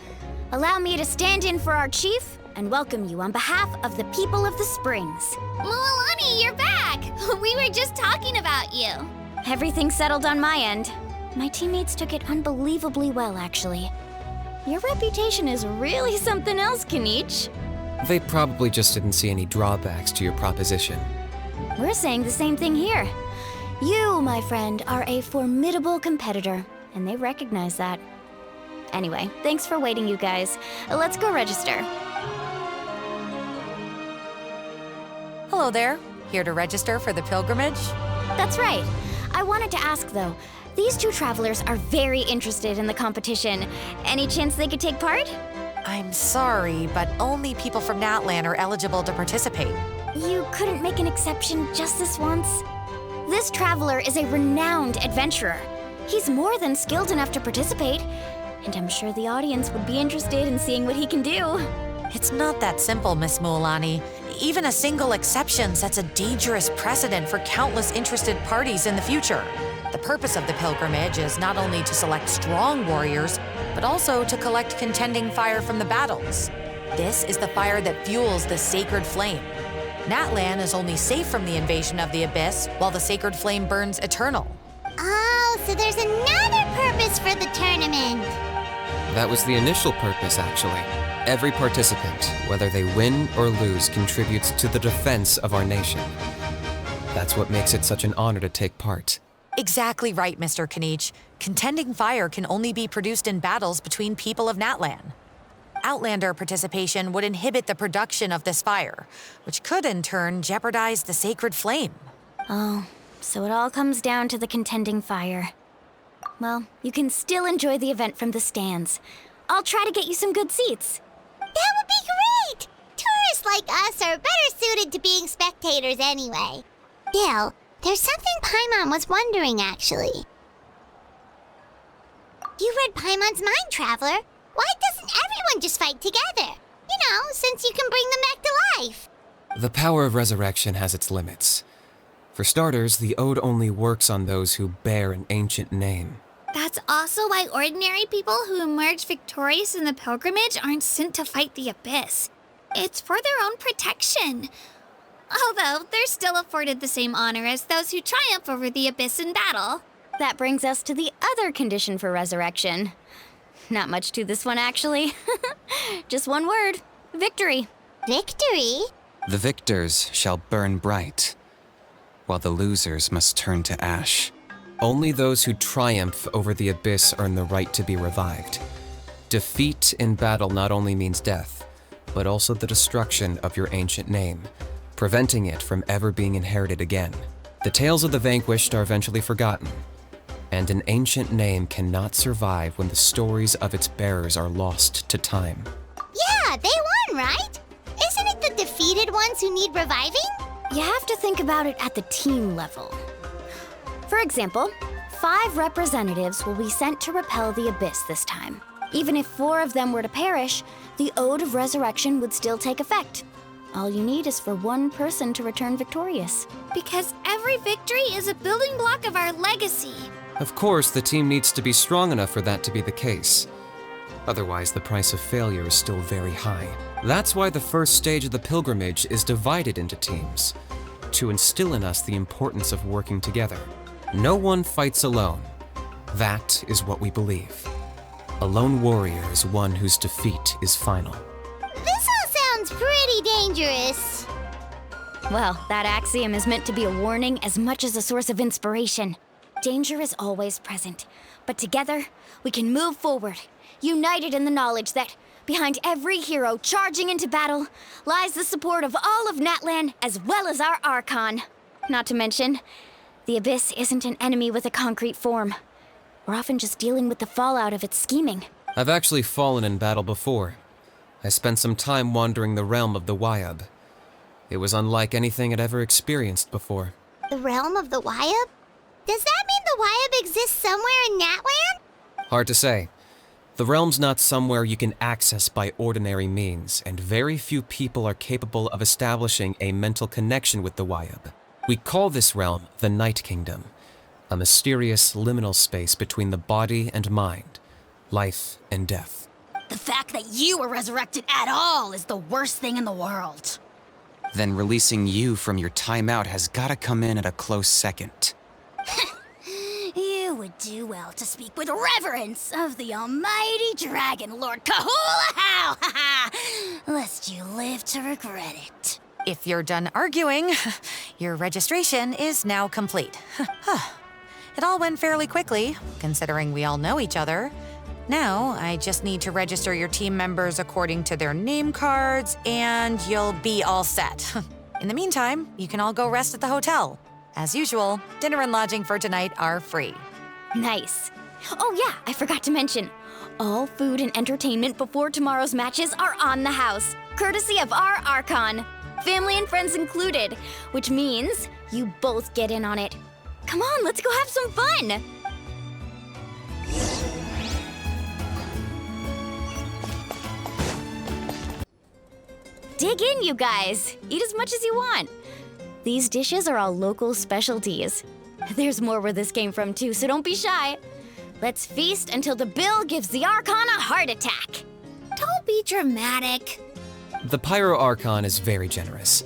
allow me to stand in for our chief and welcome you on behalf of the people of the Springs. Mualani, you're back! We were just talking about you. Everything's settled on my end. My teammates took it unbelievably well, actually. Your reputation is really something else, Kanich. They probably just didn't see any drawbacks to your proposition. We're saying the same thing here. You, my friend, are a formidable competitor, and they recognize that. Anyway, thanks for waiting, you guys. Let's go register. Hello there. Here to register for the pilgrimage? That's right. I wanted to ask, though. These 2 travelers are very interested in the competition. Any chance they could take part? I'm sorry, but only people from Natlan are eligible to participate. You couldn't make an exception just this once? This traveler is a renowned adventurer. He's more than skilled enough to participate, and I'm sure the audience would be interested in seeing what he can do. It's not that simple, Miss Mualani. Even a single exception sets a dangerous precedent for countless interested parties in the future. The purpose of the pilgrimage is not only to select strong warriors, but also to collect contending fire from the battles. This is the fire that fuels the sacred flame. Natlan is only safe from the invasion of the Abyss, while the sacred flame burns eternal. Oh, so there's another purpose for the tournament. That was the initial purpose, actually. Every participant, whether they win or lose, contributes to the defense of our nation. That's what makes it such an honor to take part. Exactly right, Mr. Kanich. Contending fire can only be produced in battles between people of Natlan. Outlander participation would inhibit the production of this fire, which could in turn jeopardize the sacred flame. Oh, so it all comes down to the contending fire. Well, you can still enjoy the event from the stands. I'll try to get you some good seats. That would be great! Tourists like us are better suited to being spectators anyway. Still, there's something Paimon was wondering, actually. You read Paimon's mind, Traveler. Why doesn't everyone just fight together? You know, since you can bring them back to life. The power of resurrection has its limits. For starters, the ode only works on those who bear an ancient name. That's also why ordinary people who emerge victorious in the pilgrimage aren't sent to fight the Abyss. It's for their own protection. Although, they're still afforded the same honor as those who triumph over the Abyss in battle. That brings us to the other condition for resurrection. Not much to this one, actually. Just one word: victory. Victory? The victors shall burn bright, while the losers must turn to ash. Only those who triumph over the Abyss earn the right to be revived. Defeat in battle not only means death, but also the destruction of your ancient name, preventing it from ever being inherited again. The tales of the vanquished are eventually forgotten, and an ancient name cannot survive when the stories of its bearers are lost to time. Yeah, they won, right? Isn't it the defeated ones who need reviving? You have to think about it at the team level. For example, 5 representatives will be sent to repel the Abyss this time. Even if 4 of them were to perish, the Ode of Resurrection would still take effect. All you need is for one person to return victorious. Because every victory is a building block of our legacy. Of course, the team needs to be strong enough for that to be the case. Otherwise, the price of failure is still very high. That's why the first stage of the pilgrimage is divided into teams, to instill in us the importance of working together. No one fights alone. That is what we believe. A lone warrior is one whose defeat is final. This all sounds pretty dangerous. Well, that axiom is meant to be a warning as much as a source of inspiration. Danger is always present, but together, we can move forward, united in the knowledge that behind every hero charging into battle lies the support of all of Natlan as well as our Archon. Not to mention, the Abyss isn't an enemy with a concrete form. We're often just dealing with the fallout of its scheming. I've actually fallen in battle before. I spent some time wandering the realm of the Wyab. It was unlike anything I'd ever experienced before. The realm of the Wyab? Does that mean the Wyab exists somewhere in Natlan? Hard to say. The realm's not somewhere you can access by ordinary means, and very few people are capable of establishing a mental connection with the Wyab. We call this realm the Night Kingdom, a mysterious liminal space between the body and mind, life and death. The fact that you were resurrected at all is the worst thing in the world. Then releasing you from your timeout has gotta come in at a close second. You would do well to speak with reverence of the almighty Dragon Lord Kahula-How, lest you live to regret it. If you're done arguing, your registration is now complete. It all went fairly quickly, considering we all know each other. Now, I just need to register your team members according to their name cards, and you'll be all set. In the meantime, you can all go rest at the hotel. As usual, dinner and lodging for tonight are free. Nice. Oh yeah, I forgot to mention. All food and entertainment before tomorrow's matches are on the house, courtesy of our Archon. Family and friends included, which means you both get in on it. Come on, let's go have some fun! Dig in, you guys. Eat as much as you want. These dishes are all local specialties. There's more where this came from too, so don't be shy. Let's feast until the bill gives the Archon a heart attack. Don't be dramatic. The Pyro Archon is very generous,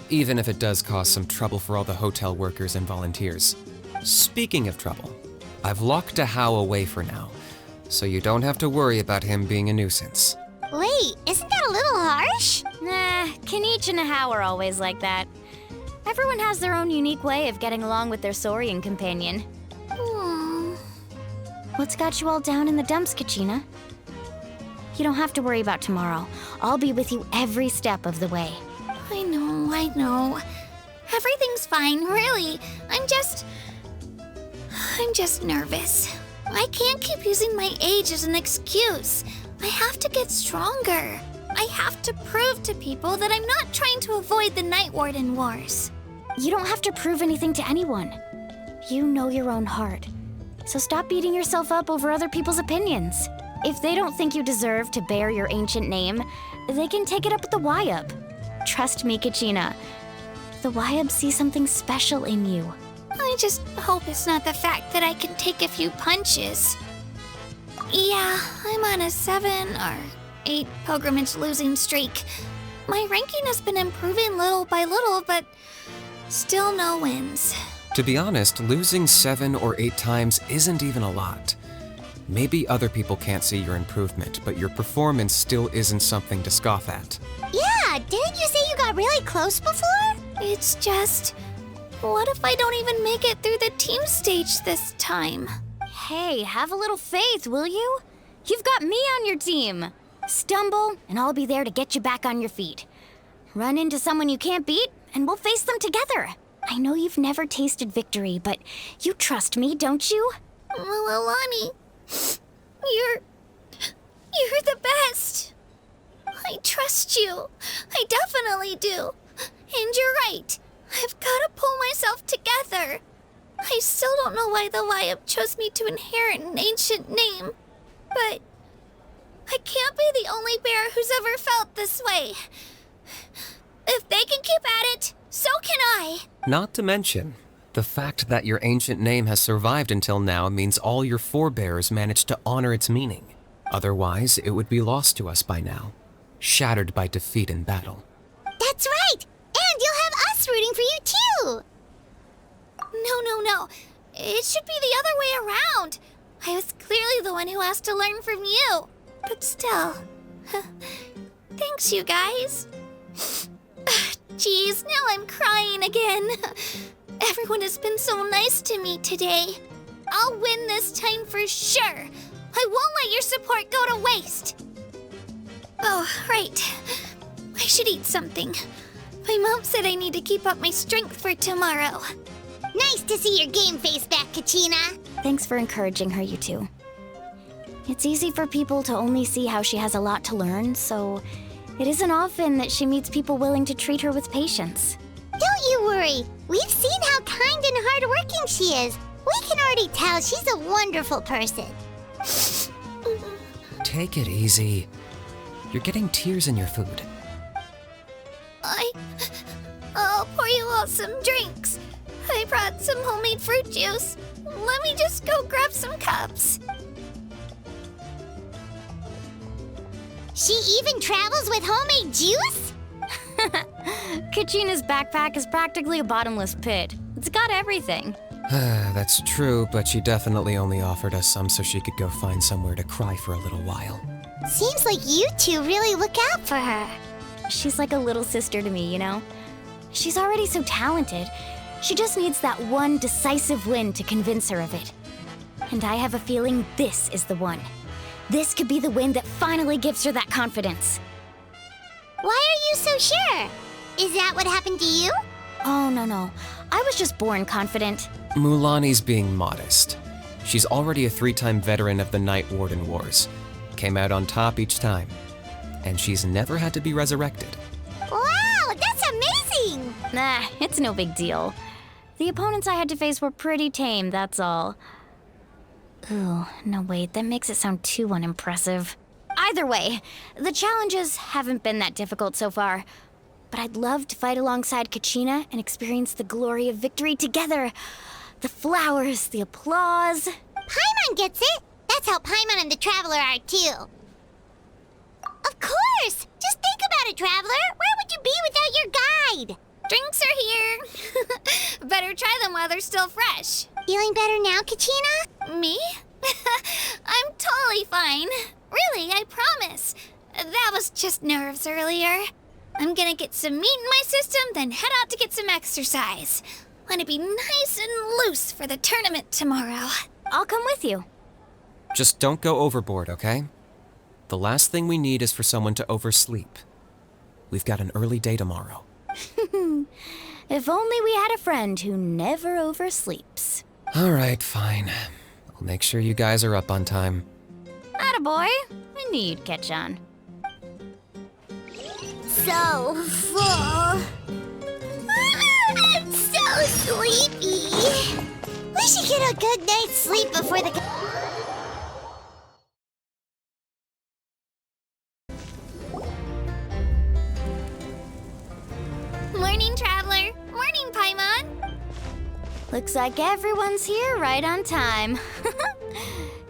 even if it does cause some trouble for all the hotel workers and volunteers. Speaking of trouble, I've locked Ahau away for now, so you don't have to worry about him being a nuisance. Wait, isn't that a little harsh? Nah, Kenichi and Ahau are always like that. Everyone has their own unique way of getting along with their Saurian companion. What's got you all down in the dumps, Kachina? You don't have to worry about tomorrow. I'll be with you every step of the way. I know. Everything's fine, really. I'm just nervous. I can't keep using my age as an excuse. I have to get stronger. I have to prove to people that I'm not trying to avoid the Night Warden Wars. You don't have to prove anything to anyone. You know your own heart. So stop beating yourself up over other people's opinions. If they don't think you deserve to bear your ancient name, they can take it up with the Wyub. Trust me, Kachina. The Wyub see something special in you. I just hope it's not the fact that I can take a few punches. Yeah, I'm on a 7 or 8 pilgrimage losing streak. My ranking has been improving little by little, but still no wins. To be honest, losing 7 or 8 times isn't even a lot. Maybe other people can't see your improvement, but your performance still isn't something to scoff at. Yeah, didn't you say you got really close before? It's just, what if I don't even make it through the team stage this time? Hey, have a little faith, will you? You've got me on your team. Stumble, and I'll be there to get you back on your feet. Run into someone you can't beat, and we'll face them together. I know you've never tasted victory, but you trust me, don't you? Well, Alani, you're the best. I trust you. I definitely do. And you're right. I've got to pull myself together. I still don't know why the Wyub chose me to inherit an ancient name, but I can't be the only bear who's ever felt this way. If they can keep at it, so can I. Not to mention, the fact that your ancient name has survived until now means all your forebears managed to honor its meaning. Otherwise, it would be lost to us by now, shattered by defeat in battle. That's right! And you'll have us rooting for you too! No. It should be the other way around. I was clearly the one who asked to learn from you. But still, thanks you guys. Geez, now I'm crying again. Everyone has been so nice to me today. I'll win this time for sure. I won't let your support go to waste. Oh, right. I should eat something. My mom said I need to keep up my strength for tomorrow. Nice to see your game face back, Kachina. Thanks for encouraging her, you two. It's easy for people to only see how she has a lot to learn, so it isn't often that she meets people willing to treat her with patience. Don't you worry. We've seen how kind and hardworking she is. We can already tell she's a wonderful person. Take it easy. You're getting tears in your food. I'll pour you all some drinks. I brought some homemade fruit juice. Let me just go grab some cups. She even travels with homemade juice? Kachina's backpack is practically a bottomless pit. It's got everything. That's true, but she definitely only offered us some so she could go find somewhere to cry for a little while. Seems like you two really look out for her. She's like a little sister to me, you know? She's already so talented. She just needs that one decisive win to convince her of it. And I have a feeling this is the one. This could be the win that finally gives her that confidence. Why are you so sure? Is that what happened to you? Oh, no. I was just born confident. Mulani's being modest. She's already a 3-time veteran of the Night Warden Wars. Came out on top each time. And she's never had to be resurrected. Wow, that's amazing! Nah, it's no big deal. The opponents I had to face were pretty tame, that's all. Ooh, no wait, that makes it sound too unimpressive. Either way, the challenges haven't been that difficult so far. But I'd love to fight alongside Kachina and experience the glory of victory together. The flowers, the applause. Paimon gets it! That's how Paimon and the Traveler are, too. Of course! Just think about it, Traveler! Where would you be without your guide? Drinks are here. Better try them while they're still fresh. Feeling better now, Kachina? Me? I'm totally fine. Really, I promise. That was just nerves earlier. I'm gonna get some meat in my system, then head out to get some exercise. Wanna be nice and loose for the tournament tomorrow. I'll come with you. Just don't go overboard, okay? The last thing we need is for someone to oversleep. We've got an early day tomorrow. If only we had a friend who never oversleeps. All right, fine. I'll make sure you guys are up on time. Attaboy. I knew you'd catch on. So full. I'm so sleepy. We should get a good night's sleep before the... Morning, Traveler. Morning, Paimon. Looks like everyone's here right on time.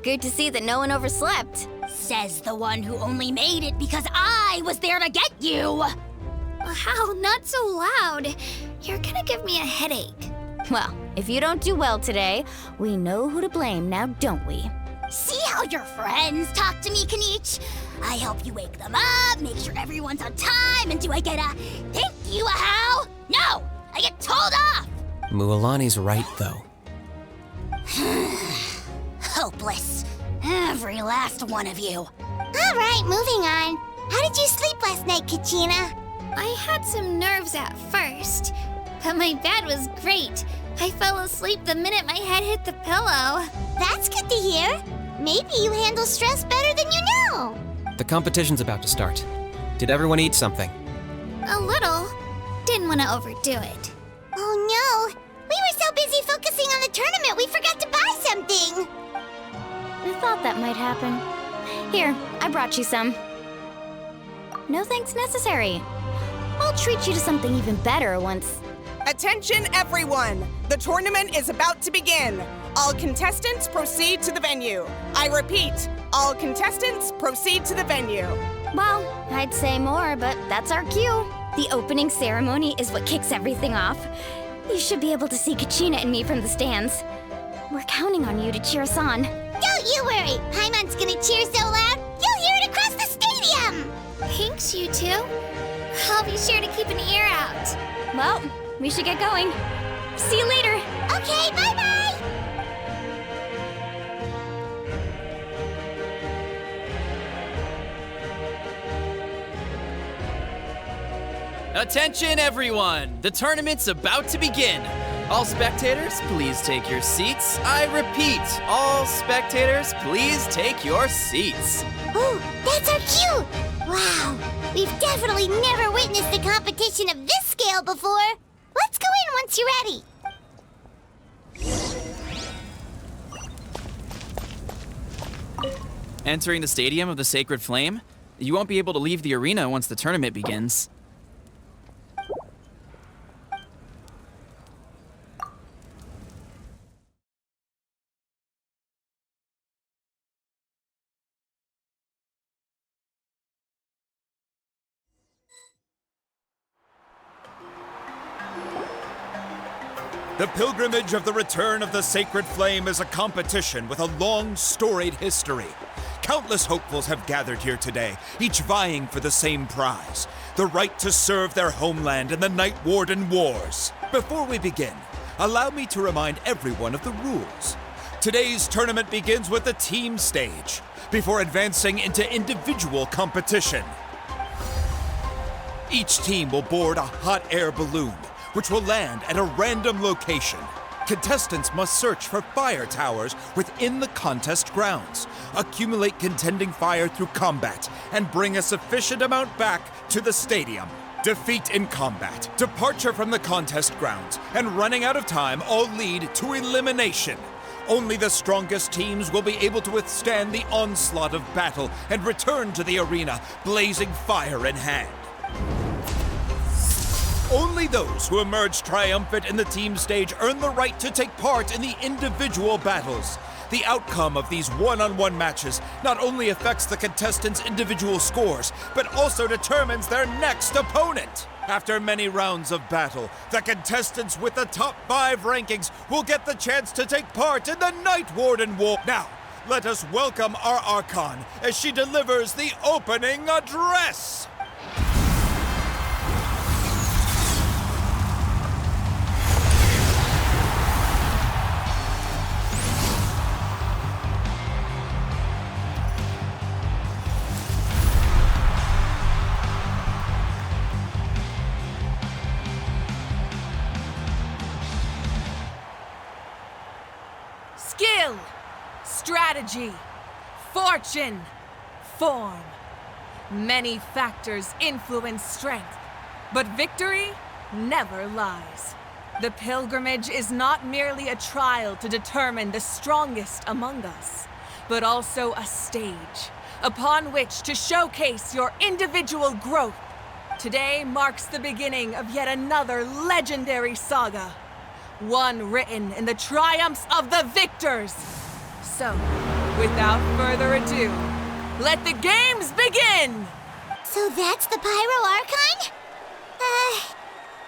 Good to see that no one overslept. Says the one who only made it because I was there to get you! Wow, not so loud. You're gonna give me a headache. Well, if you don't do well today, we know who to blame now, don't we? See how your friends talk to me, Kanich? I help you wake them up, make sure everyone's on time, and do I get a thank you, a how? No! I get told off! Mualani's right, though. Hopeless. Every last one of you. All right, moving on. How did you sleep last night, Kachina? I had some nerves at first, but my bed was great. I fell asleep the minute my head hit the pillow. That's good to hear. Maybe you handle stress better than you know. The competition's about to start. Did everyone eat something? A little. Didn't want to overdo it. Oh no! We were so busy focusing on the tournament we forgot to buy something! I thought that might happen. Here, I brought you some. No thanks necessary. I'll treat you to something even better once... Attention everyone! The tournament is about to begin. All contestants proceed to the venue. I repeat, all contestants proceed to the venue. Well, I'd say more, but that's our cue. The opening ceremony is what kicks everything off. You should be able to see Kachina and me from the stands. We're counting on you to cheer us on. Don't you worry! Paimon's gonna cheer so loud, you'll hear it across the stadium! Thanks, you two. I'll be sure to keep an ear out. Well, we should get going. See you later. Okay, bye-bye! Attention everyone! The tournament's about to begin. All spectators, please take your seats. I repeat, all spectators, please take your seats. Ooh, that's our cue! Wow, we've definitely never witnessed a competition of this scale before. Let's go in once you're ready. Entering the Stadium of the Sacred Flame, you won't be able to leave the arena once the tournament begins. The pilgrimage of the return of the Sacred Flame is a competition with a long, storied history. Countless hopefuls have gathered here today, each vying for the same prize, the right to serve their homeland in the Night Warden Wars. Before we begin, allow me to remind everyone of the rules. Today's tournament begins with the team stage, before advancing into individual competition. Each team will board a hot air balloon, which will land at a random location. Contestants must search for fire towers within the contest grounds, accumulate contending fire through combat, and bring a sufficient amount back to the stadium. Defeat in combat, departure from the contest grounds, and running out of time all lead to elimination. Only the strongest teams will be able to withstand the onslaught of battle and return to the arena, blazing fire in hand. Only those who emerge triumphant in the team stage earn the right to take part in the individual battles. The outcome of these one-on-one matches not only affects the contestants' individual scores, but also determines their next opponent. After many rounds of battle, the contestants with the top 5 rankings will get the chance to take part in the Night Warden War. Now, let us welcome our Archon as she delivers the opening address. Skill, strategy, fortune, form. Many factors influence strength, but victory never lies. The pilgrimage is not merely a trial to determine the strongest among us, but also a stage upon which to showcase your individual growth. Today marks the beginning of yet another legendary saga. One written in the triumphs of the victors. So, without further ado, let the games begin! So that's the Pyro Archon?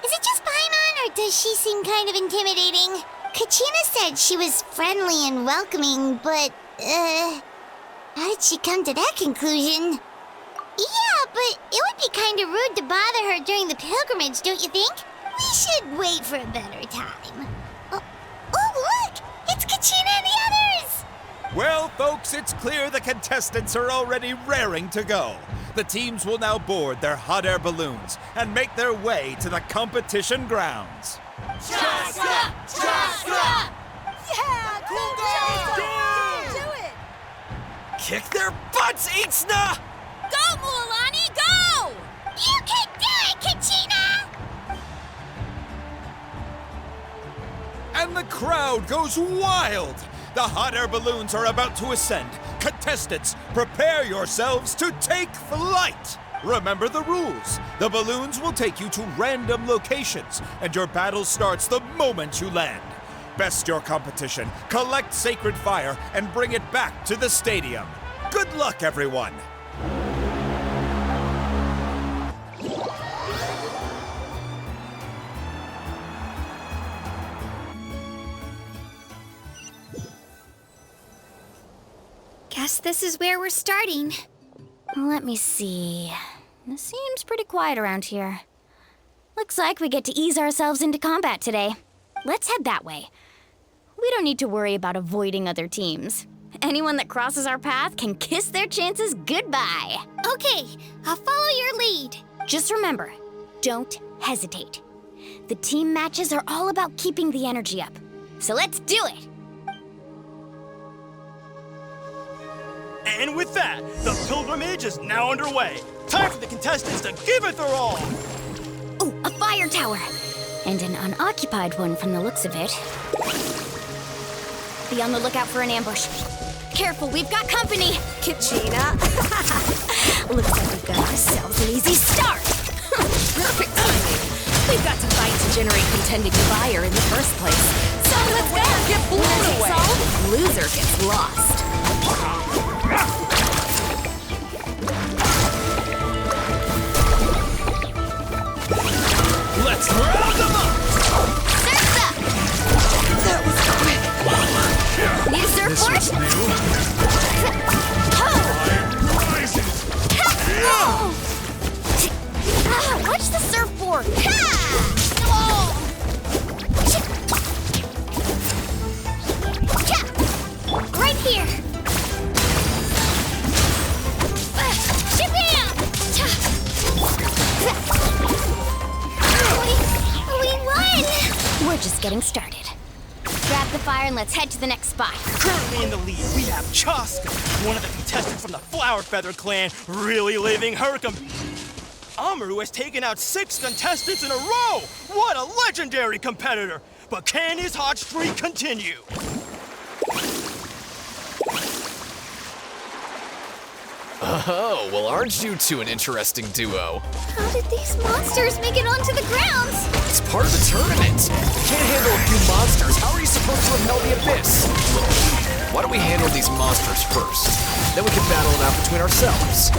Is it just Paimon, or does she seem kind of intimidating? Kachina said she was friendly and welcoming, but, how did she come to that conclusion? Yeah, but it would be kind of rude to bother her during the pilgrimage, don't you think? We should wait for a better time. Oh, look! It's Kachina and the others! Well, folks, it's clear the contestants are already raring to go. The teams will now board their hot air balloons and make their way to the competition grounds. Chaska! Chaska! Yeah, cool, Do it! Kick their butts, Itzna! Go, Mualani, go! You can do it, Kachina! And the crowd goes wild! The hot air balloons are about to ascend. Contestants, prepare yourselves to take flight! Remember the rules. The balloons will take you to random locations, and your battle starts the moment you land. Best your competition, collect sacred fire, and bring it back to the stadium. Good luck, everyone! Guess this is where we're starting. Let me see. It seems pretty quiet around here. Looks like we get to ease ourselves into combat today. Let's head that way. We don't need to worry about avoiding other teams. Anyone that crosses our path can kiss their chances goodbye. Okay, I'll follow your lead. Just remember, don't hesitate. The team matches are all about keeping the energy up. So let's do it! And with that, the pilgrimage is now underway. Time for the contestants to give it their all. Oh, a fire tower! And an unoccupied one from the looks of it. Be on the lookout for an ambush. Careful, we've got company! Kachina. Looks like we've got ourselves an easy start! Perfect timing. We've got to fight to generate contending fire in the first place. So let's go! Get blown away! So, loser gets lost. Let's round them up! Surf's up! That was quick. Need a surfboard? Watch the surfboard! Right here! We won! We're just getting started. Grab the fire and let's head to the next spot. Currently in the lead, we have Chaska, one of the contestants from the Flower Feather clan, really living her Amaru has taken out 6 contestants in a row! What a legendary competitor! But can his hot streak continue? Oh, well, aren't you two an interesting duo? How did these monsters make it onto the grounds? It's part of the tournament. You can't handle a few monsters. How are you supposed to repel the abyss? Why don't we handle these monsters first? Then we can battle it out between ourselves.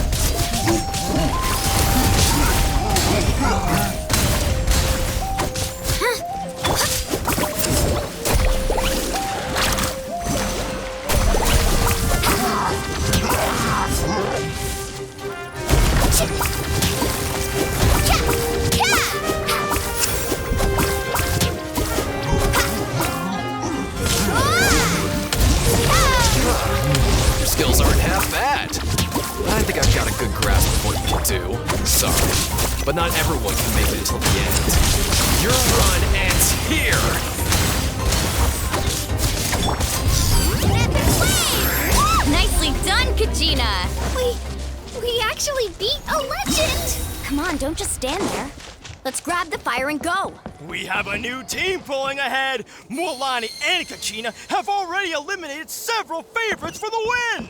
Your skills aren't half bad. I think I've got a good grasp of what you can do. Sorry, but not everyone can make it until the end. Your run ends here! Nicely done, Kachina! We actually beat a legend! Come on, don't just stand there. Let's grab the fire and go. We have a new team pulling ahead! Mualani and Kachina have already eliminated several favorites for the win!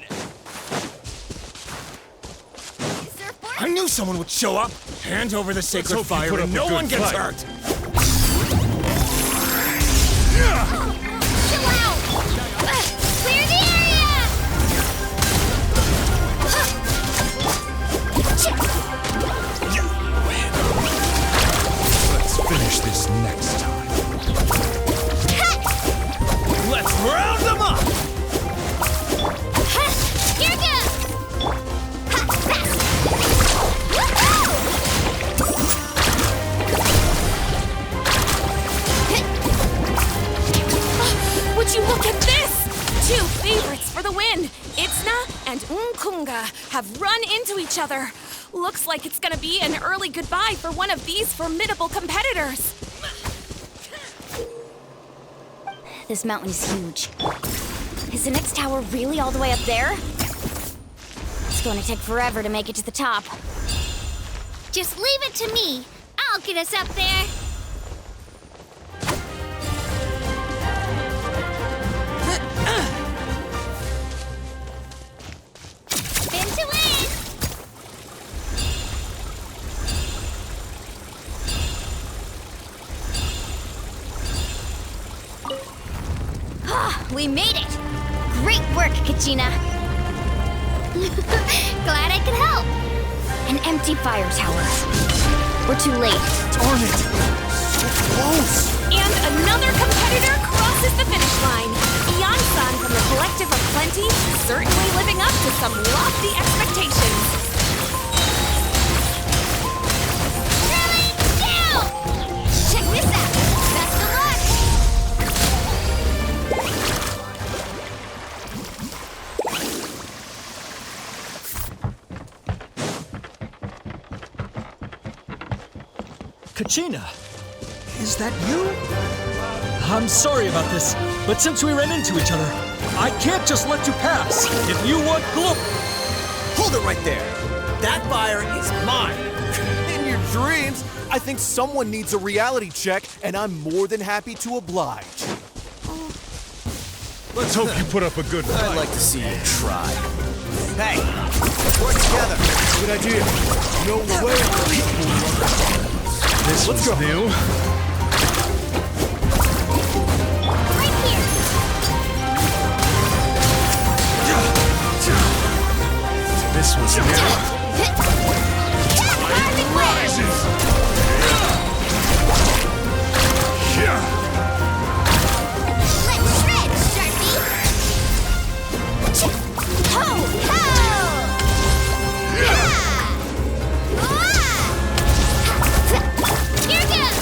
I knew someone would show up! Hand over the sacred fire and no one gets hurt! Chill out! Clear the area! Let's finish this next time. Let's round them up! Here goes! Would you look at this? 2 favorites for the win. Itzna and Unkunga have run into each other. Looks like it's gonna be an early goodbye for one of these formidable competitors. This mountain is huge. Is the next tower really all the way up there? It's going to take forever to make it to the top. Just leave it to me. I'll get us up there. Spin to win! We made it! Great work, Kachina! Glad I could help. An empty fire tower. We're too late. Darn it! So close! And another competitor crosses the finish line. Ian-san from the Collective of Plenty, certainly living up to some lofty expectations. Really? Down! Check this out. Best of luck! Kachina, is that you? I'm sorry about this, but since we ran into each other, I can't just let you pass. If you want glory... Hold it right there! That fire is mine! In your dreams, I think someone needs a reality check, and I'm more than happy to oblige. Let's hope you put up a good fight. I'd like to see you try. Hey, let's work together. Good idea. No way. This Let's was go. new. Right here. This was new. Perfect way. Let's shred, Sharpie. Ho, ho! Here goes.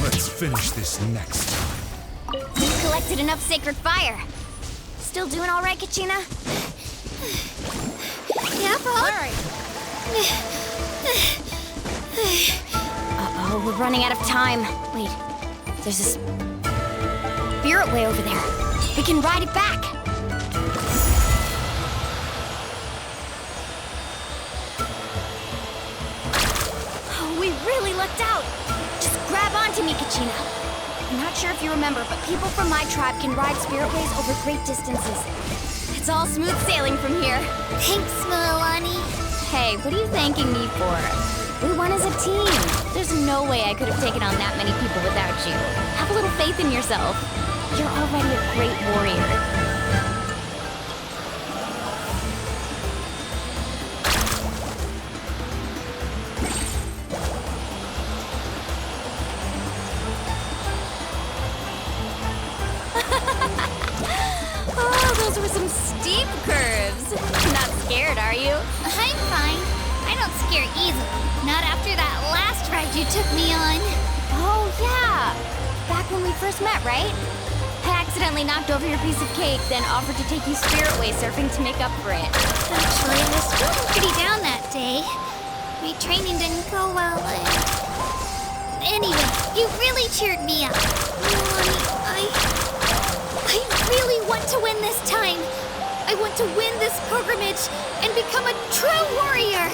Let's finish this next time. We've collected enough sacred fire. Still doing all right, Kachina? Yeah, Frog? Uh-oh, we're running out of time. Wait, there's a spirit way over there. We can ride it back. Oh, we really lucked out. Just grab onto me, Kachina. I'm not sure if you remember, but people from my tribe can ride spiritways over great distances. It's all smooth sailing from here. Thanks, Mililani. Hey, what are you thanking me for? We won as a team. There's no way I could have taken on that many people without you. Have a little faith in yourself. You're already a great warrior. Oh, those were some steep curves. Not scared, are you? I'm fine. I don't scare easily. Not after that last ride you took me on. Oh, yeah. Back when we first met, right? I accidentally knocked over your piece of cake, then offered to take you spiritway surfing to make up for it. Actually, I was feeling pretty down that day. My training didn't go well. Anyway, you really cheered me up. Mililani, I really want to win this time. I want to win this pilgrimage and become a true warrior.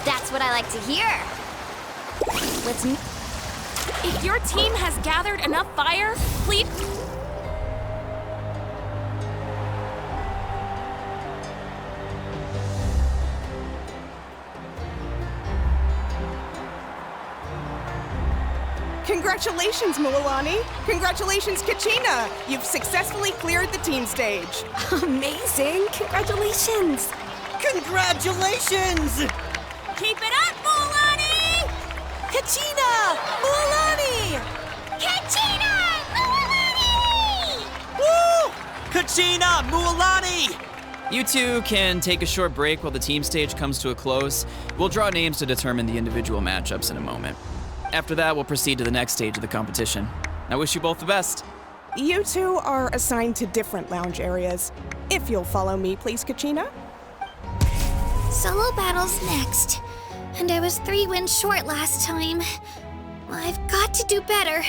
That's what I like to hear. If your team has gathered enough fire, please. Congratulations, Mililani! Congratulations, Kachina! You've successfully cleared the team stage. Amazing! Congratulations! Congratulations! Keep it up, Mililani! Kachina! Mililani! Kachina! Mililani! Woo! Kachina! Mualani! You two can take a short break while the team stage comes to a close. We'll draw names to determine the individual matchups in a moment. After that, we'll proceed to the next stage of the competition. I wish you both the best. You two are assigned to different lounge areas. If you'll follow me, please, Kachina. Solo battle's next. And I was 3 wins short last time. I've got to do better.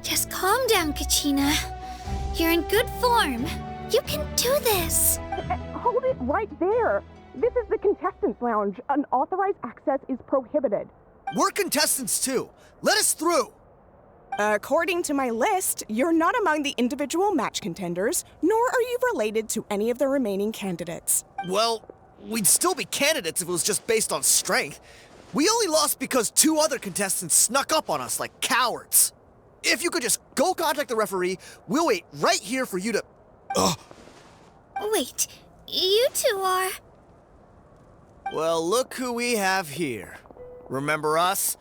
Just calm down, Kachina. You're in good form. You can do this. Hold it right there. This is the contestants' lounge. Unauthorized access is prohibited. We're contestants too. Let us through. According to my list, you're not among the individual match contenders, nor are you related to any of the remaining candidates. Well, we'd still be candidates if it was just based on strength. We only lost because 2 other contestants snuck up on us like cowards. If you could just go contact the referee, we'll wait right here for you to... Wait, you two are... Well, look who we have here. Remember us?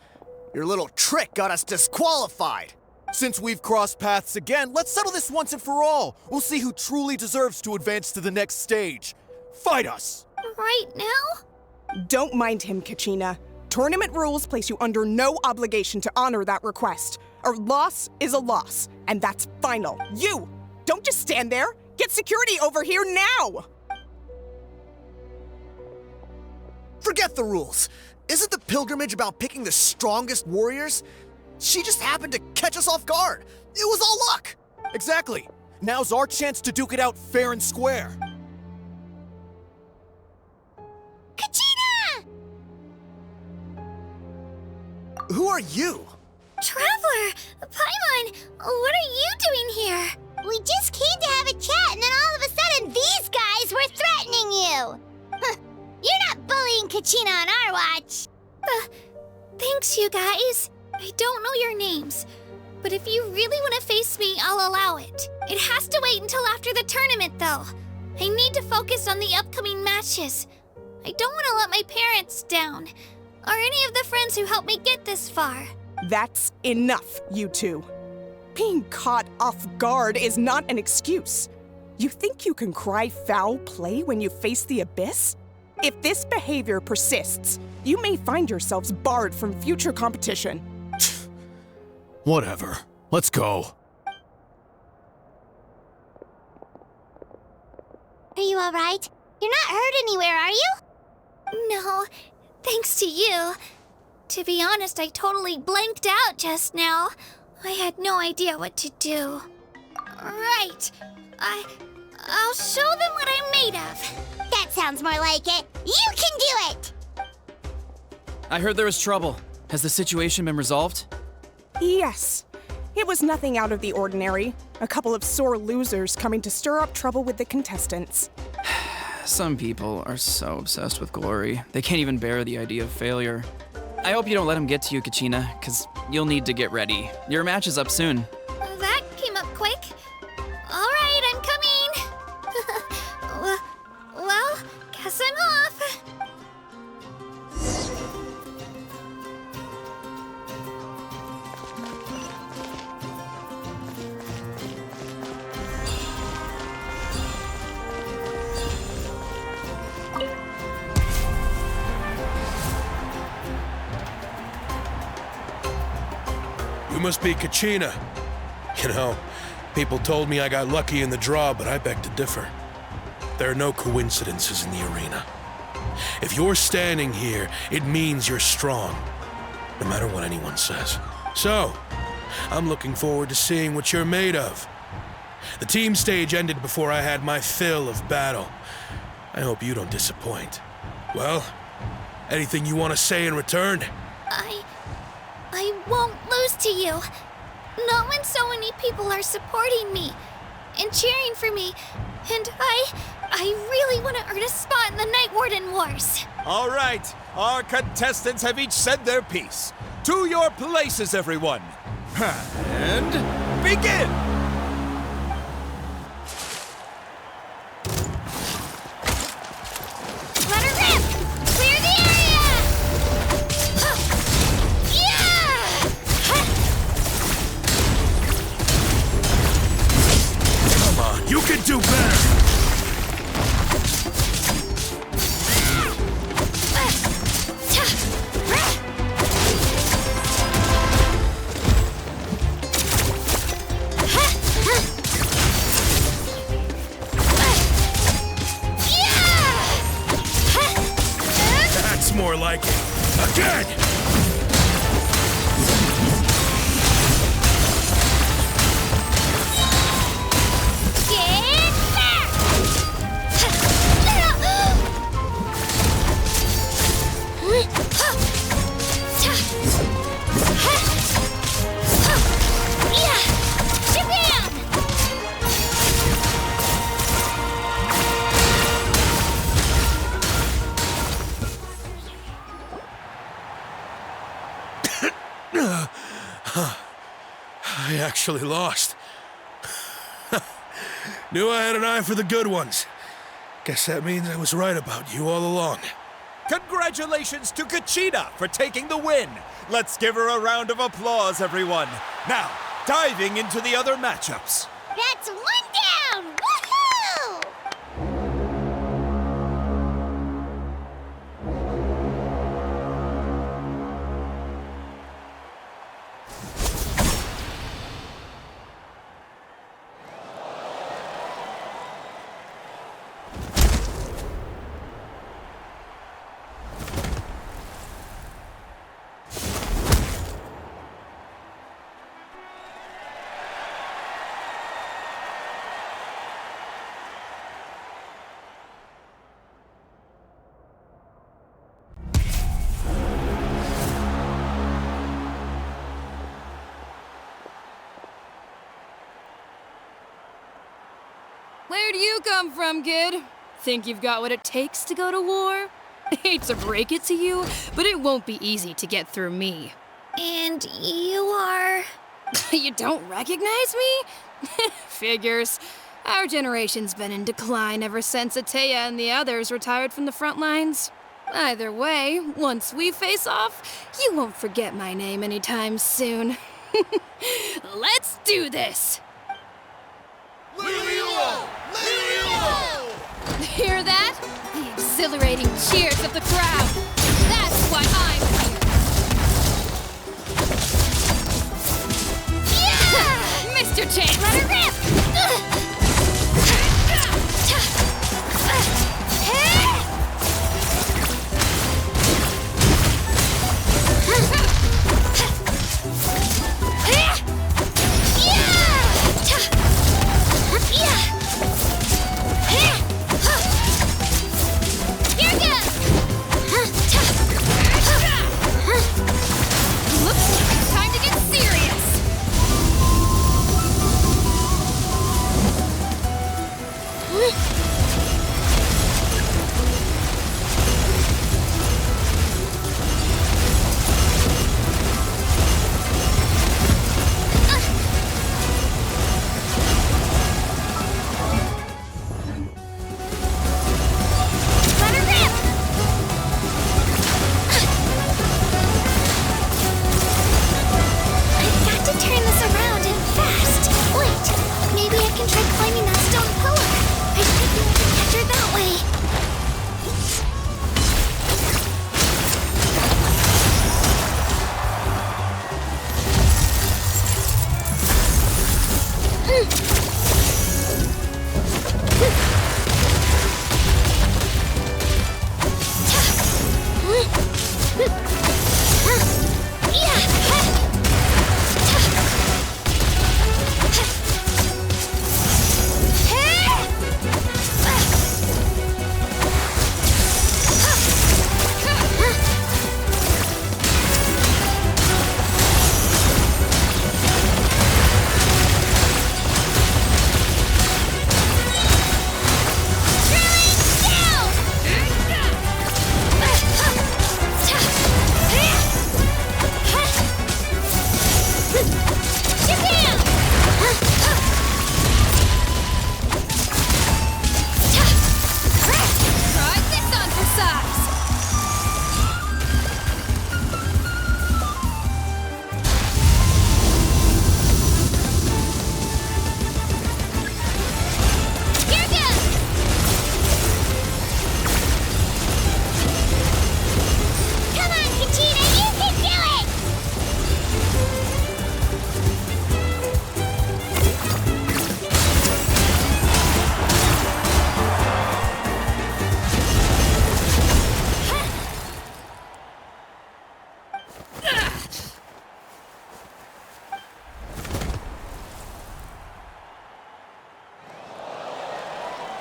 Your little trick got us disqualified. Since we've crossed paths again, let's settle this once and for all. We'll see who truly deserves to advance to the next stage. Fight us! Right now? Don't mind him, Kachina. Tournament rules place you under no obligation to honor that request. A loss is a loss, and that's final. You! Don't just stand there! Get security over here now! Forget the rules. Isn't the pilgrimage about picking the strongest warriors? She just happened to catch us off guard. It was all luck. Exactly. Now's our chance to duke it out fair and square. Kachina! Who are you? Traveler! Paimon! What are you doing here? We just came to have a chat, and then all of a sudden these guys were threatening you! You're not bullying Kachina on our watch! Thanks, you guys. I don't know your names, but if you really want to face me, I'll allow it. It has to wait until after the tournament, though. I need to focus on the upcoming matches. I don't want to let my parents down, or any of the friends who helped me get this far. That's enough, you two. Being caught off guard is not an excuse. You think you can cry foul play when you face the abyss? If this behavior persists, you may find yourselves barred from future competition. Whatever. Let's go. Are you alright? You're not hurt anywhere, are you? No, thanks to you. To be honest, I totally blanked out just now. I had no idea what to do. Right. I'll show them what I'm made of. That sounds more like it. You can do it! I heard there was trouble. Has the situation been resolved? Yes. It was nothing out of the ordinary. A couple of sore losers coming to stir up trouble with the contestants. Some people are so obsessed with glory, they can't even bear the idea of failure. I hope you don't let them get to you, Kachina, because you'll need to get ready. Your match is up soon. That came up quick. All right, I'm coming. Well, guess I'm off. You must be Kachina. You know, people told me I got lucky in the draw, but I beg to differ. There are no coincidences in the arena. If you're standing here, it means you're strong, no matter what anyone says. So, I'm looking forward to seeing what you're made of. The team stage ended before I had my fill of battle. I hope you don't disappoint. Well, anything you want to say in return? I won't lose to you. Not when so many people are supporting me and cheering for me. And I really want to earn a spot in the Night Warden Wars. All right, our contestants have each said their piece. To your places, everyone. And begin! Let her rip! Clear the area! Yeah! Come on, you can do better! That's more like it. Again! I actually lost. Knew I had an eye for the good ones. Guess that means I was right about you all along. Congratulations to Kachina for taking the win. Let's give her a round of applause, everyone. Now, diving into the other matchups. That's one down! Woohoo! Where'd you come from, kid? Think you've got what it takes to go to war? I hate to break it to you, but it won't be easy to get through me. And you are... You don't recognize me? Figures. Our generation's been in decline ever since Ateya and the others retired from the front lines. Either way, once we face off, you won't forget my name anytime soon. Let's do this! Hear that? The exhilarating cheers of the crowd. That's why I'm here. Yeah! Mr. Chance! Let her rip!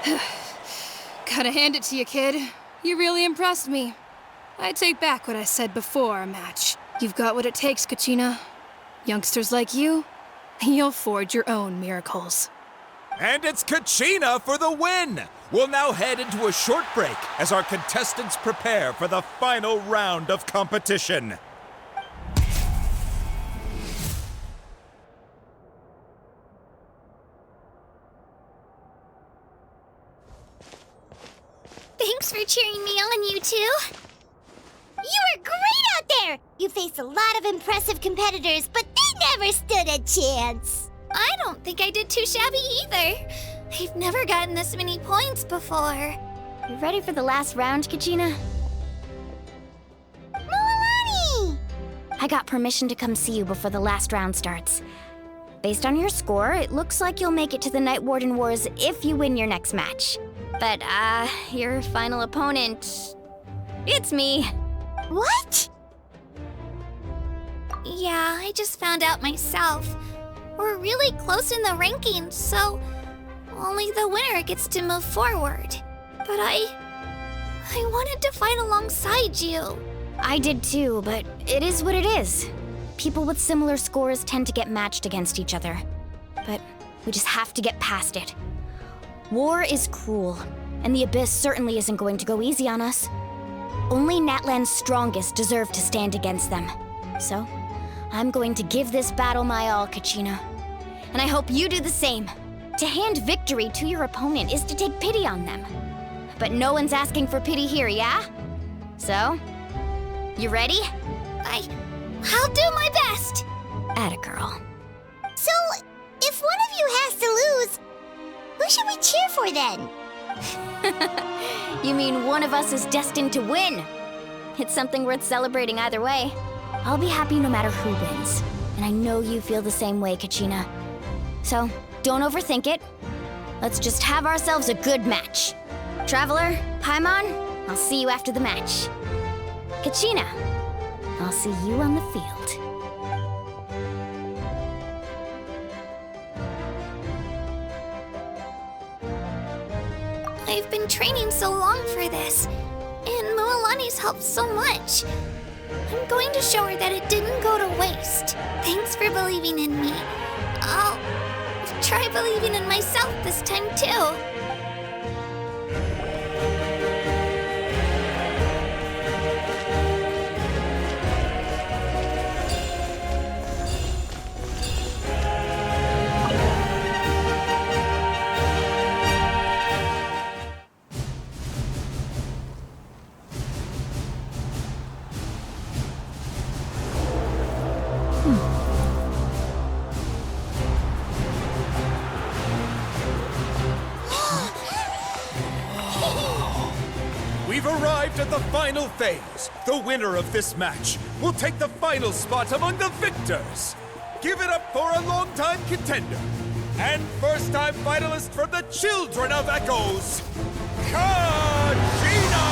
Gotta hand it to you, kid. You really impressed me. I take back what I said before our match. You've got what it takes, Kachina. Youngsters like you, you'll forge your own miracles. And it's Kachina for the win! We'll now head into a short break as our contestants prepare for the final round of competition. Thanks for cheering me on, you two. You were great out there! You faced a lot of impressive competitors, but they never stood a chance. I don't think I did too shabby either. I've never gotten this many points before. You ready for the last round, Kachina? Moalani! I got permission to come see you before the last round starts. Based on your score, it looks like you'll make it to the Night Warden Wars if you win your next match. But, your final opponent... it's me. What? Yeah, I just found out myself. We're really close in the rankings, so only the winner gets to move forward. But I wanted to fight alongside you. I did too, but it is what it is. People with similar scores tend to get matched against each other. But we just have to get past it. War is cruel, and the Abyss certainly isn't going to go easy on us. Only Natlan's strongest deserve to stand against them. So, I'm going to give this battle my all, Kachina. And I hope you do the same. To hand victory to your opponent is to take pity on them. But no one's asking for pity here, yeah? So, you ready? I'll do my best! Atta girl. So, if one of you has to lose, who should we cheer for then? You mean one of us is destined to win? It's something worth celebrating either way. I'll be happy no matter who wins. And I know you feel the same way, Kachina. So, don't overthink it. Let's just have ourselves a good match. Traveler, Paimon, I'll see you after the match. Kachina, I'll see you on the field. I've been training so long for this, and Moalani's helped so much. I'm going to show her that it didn't go to waste. Thanks for believing in me. I'll try believing in myself this time too. We've arrived at the final phase. The winner of this match will take the final spot among the victors. Give it up for a longtime contender and first-time finalist from the Children of Echoes, Kachina!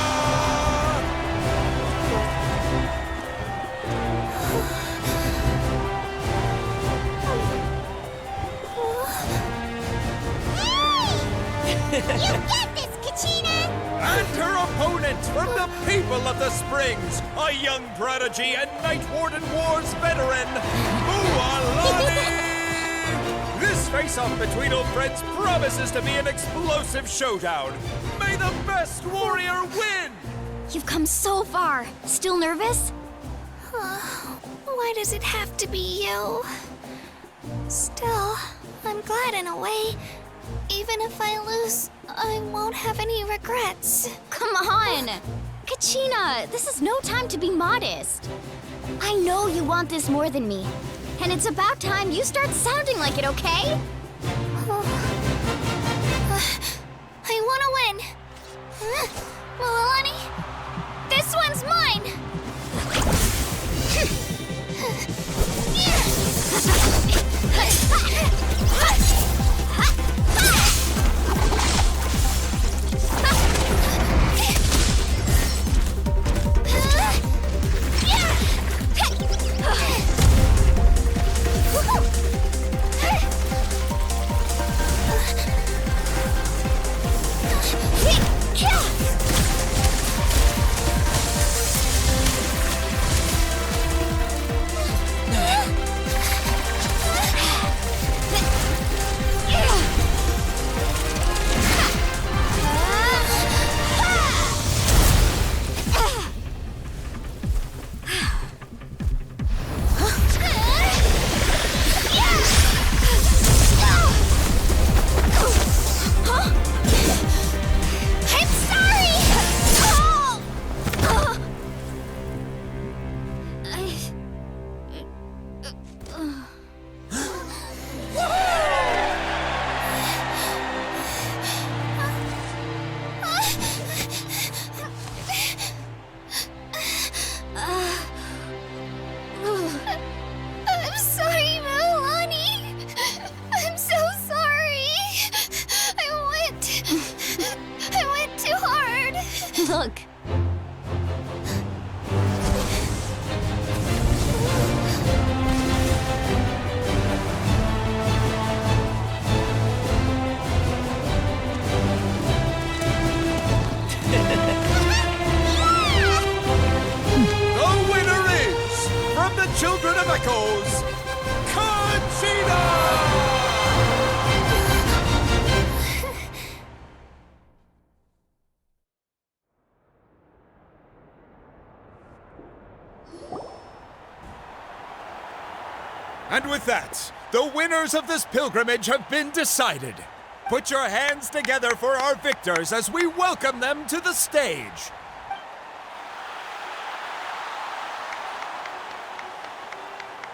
You get this, Kachina! And her opponent from the people of the Springs, a young prodigy and Night Warden Wars veteran, Moalani! This face-off between old friends promises to be an explosive showdown. May the best warrior win! You've come so far. Still nervous? Why does it have to be you? Still, I'm glad in a way. Even if I lose, I won't have any regrets. Come on! Kachina, this is no time to be modest. I know you want this more than me. And it's about time you start sounding like it, okay? I want to win. Moalani, this one's mine! Look. The winner is, from the Children of Echoes, Conchita! And with that, the winners of this pilgrimage have been decided. Put your hands together for our victors as we welcome them to the stage.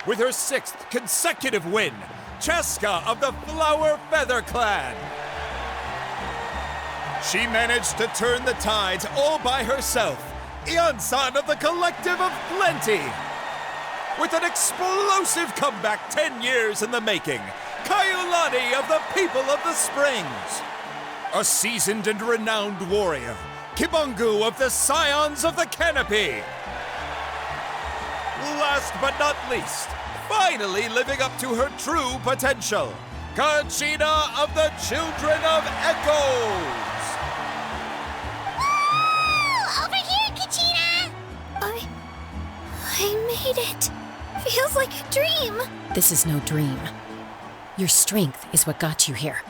With her 6th consecutive win, Cheska of the Flower Feather Clan. She managed to turn the tides all by herself. Ian-san of the Collective of Plenty. With an explosive comeback 10 years in the making, Kaiulani of the People of the Springs. A seasoned and renowned warrior, Kibangu of the Scions of the Canopy. Last but not least, finally living up to her true potential, Conchita of the Children of Echoes! Woo! Over here, Conchita! I made it. Feels like a dream. This is no dream. Your strength is what got you here.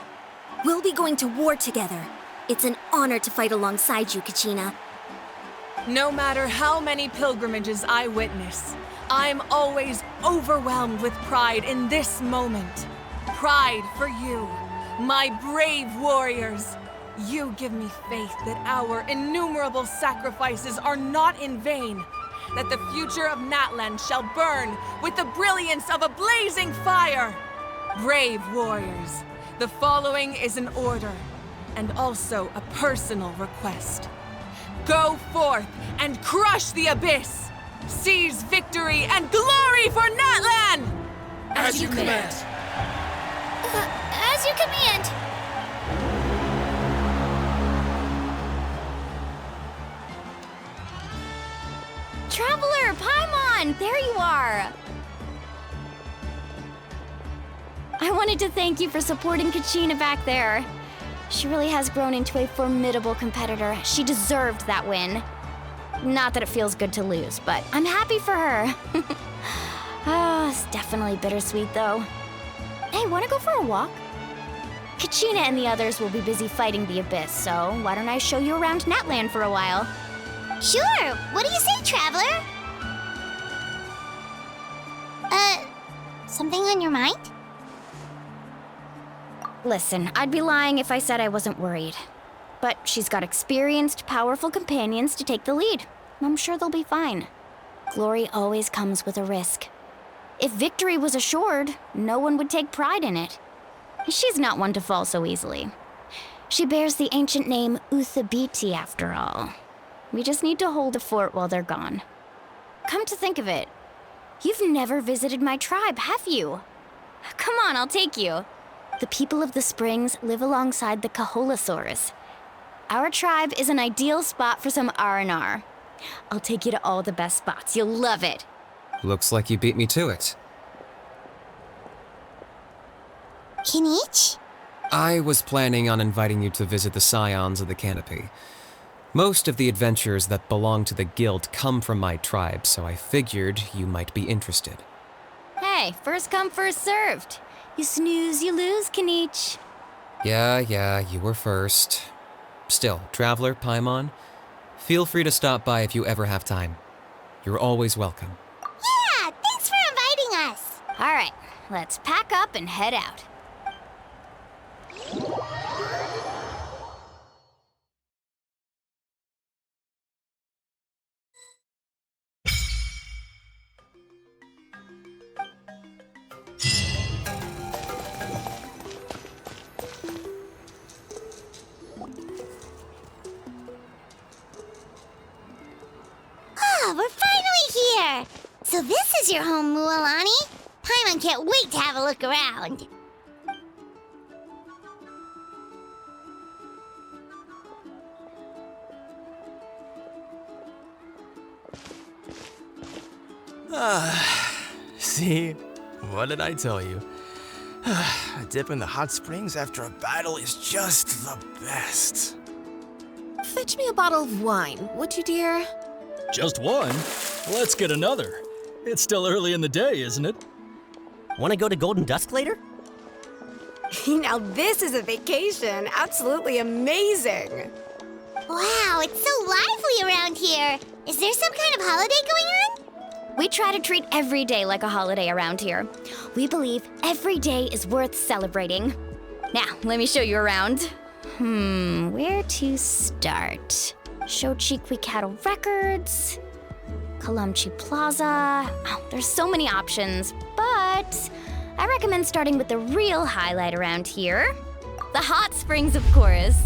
We'll be going to war together. It's an honor to fight alongside you, Kachina. No matter how many pilgrimages I witness, I'm always overwhelmed with pride in this moment. Pride for you, my brave warriors. You give me faith that our innumerable sacrifices are not in vain, that the future of Natlan shall burn with the brilliance of a blazing fire. Brave warriors, the following is an order, and also a personal request. Go forth and crush the abyss! Seize victory and glory for Natlan! As you command. As you command. Traveler, Paimon, there you are! I wanted to thank you for supporting Kachina back there. She really has grown into a formidable competitor. She deserved that win. Not that it feels good to lose, but I'm happy for her. It's definitely bittersweet, though. Hey, wanna go for a walk? Kachina and the others will be busy fighting the Abyss, so why don't I show you around Natlan for a while? Sure. What do you say, Traveler? Something on your mind? Listen, I'd be lying if I said I wasn't worried. But she's got experienced, powerful companions to take the lead. I'm sure they'll be fine. Glory always comes with a risk. If victory was assured, no one would take pride in it. She's not one to fall so easily. She bears the ancient name Uthabiti, after all. We just need to hold the fort while they're gone. Come to think of it, you've never visited my tribe, have you? Come on, I'll take you. The people of the Springs live alongside the Kaholasaurus. Our tribe is an ideal spot for some R&R. I'll take you to all the best spots. You'll love it. Looks like you beat me to it. Kinich? I was planning on inviting you to visit the Scions of the Canopy. Most of the adventures that belong to the guild come from my tribe, so I figured you might be interested. Hey, first come, first served. You snooze, you lose, Kinich. Yeah, you were first. Still, Traveler, Paimon, feel free to stop by if you ever have time. You're always welcome. Yeah, thanks for inviting us. All right, let's pack up and head out. We're finally here! So this is your home, Mualani? Paimon can't wait to have a look around. See? What did I tell you? A dip in the hot springs after a battle is just the best. Fetch me a bottle of wine, would you, dear? Just one? Let's get another. It's still early in the day, isn't it? Want to go to Golden Dusk later? Now this is a vacation. Absolutely amazing. Wow, it's so lively around here. Is there some kind of holiday going on? We try to treat every day like a holiday around here. We believe every day is worth celebrating. Now, let me show you around. Where to start? Shochiqui Cattle Records, Kalamchi Plaza. Oh, there's so many options, but I recommend starting with the real highlight around here. The hot springs, of course.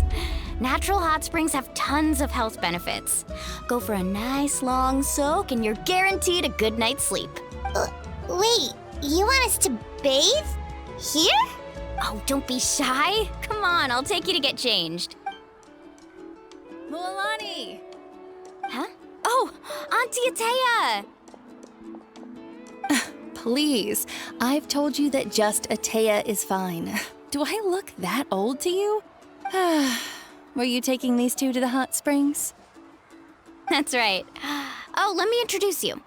Natural hot springs have tons of health benefits. Go for a nice long soak and you're guaranteed a good night's sleep. Wait, you want us to bathe? Here? Oh, don't be shy. Come on, I'll take you to get changed. Mualani! Huh? Oh, Auntie Atea! Please, I've told you that just Atea is fine. Do I look that old to you? Were you taking these two to the hot springs? That's right. Oh, let me introduce you.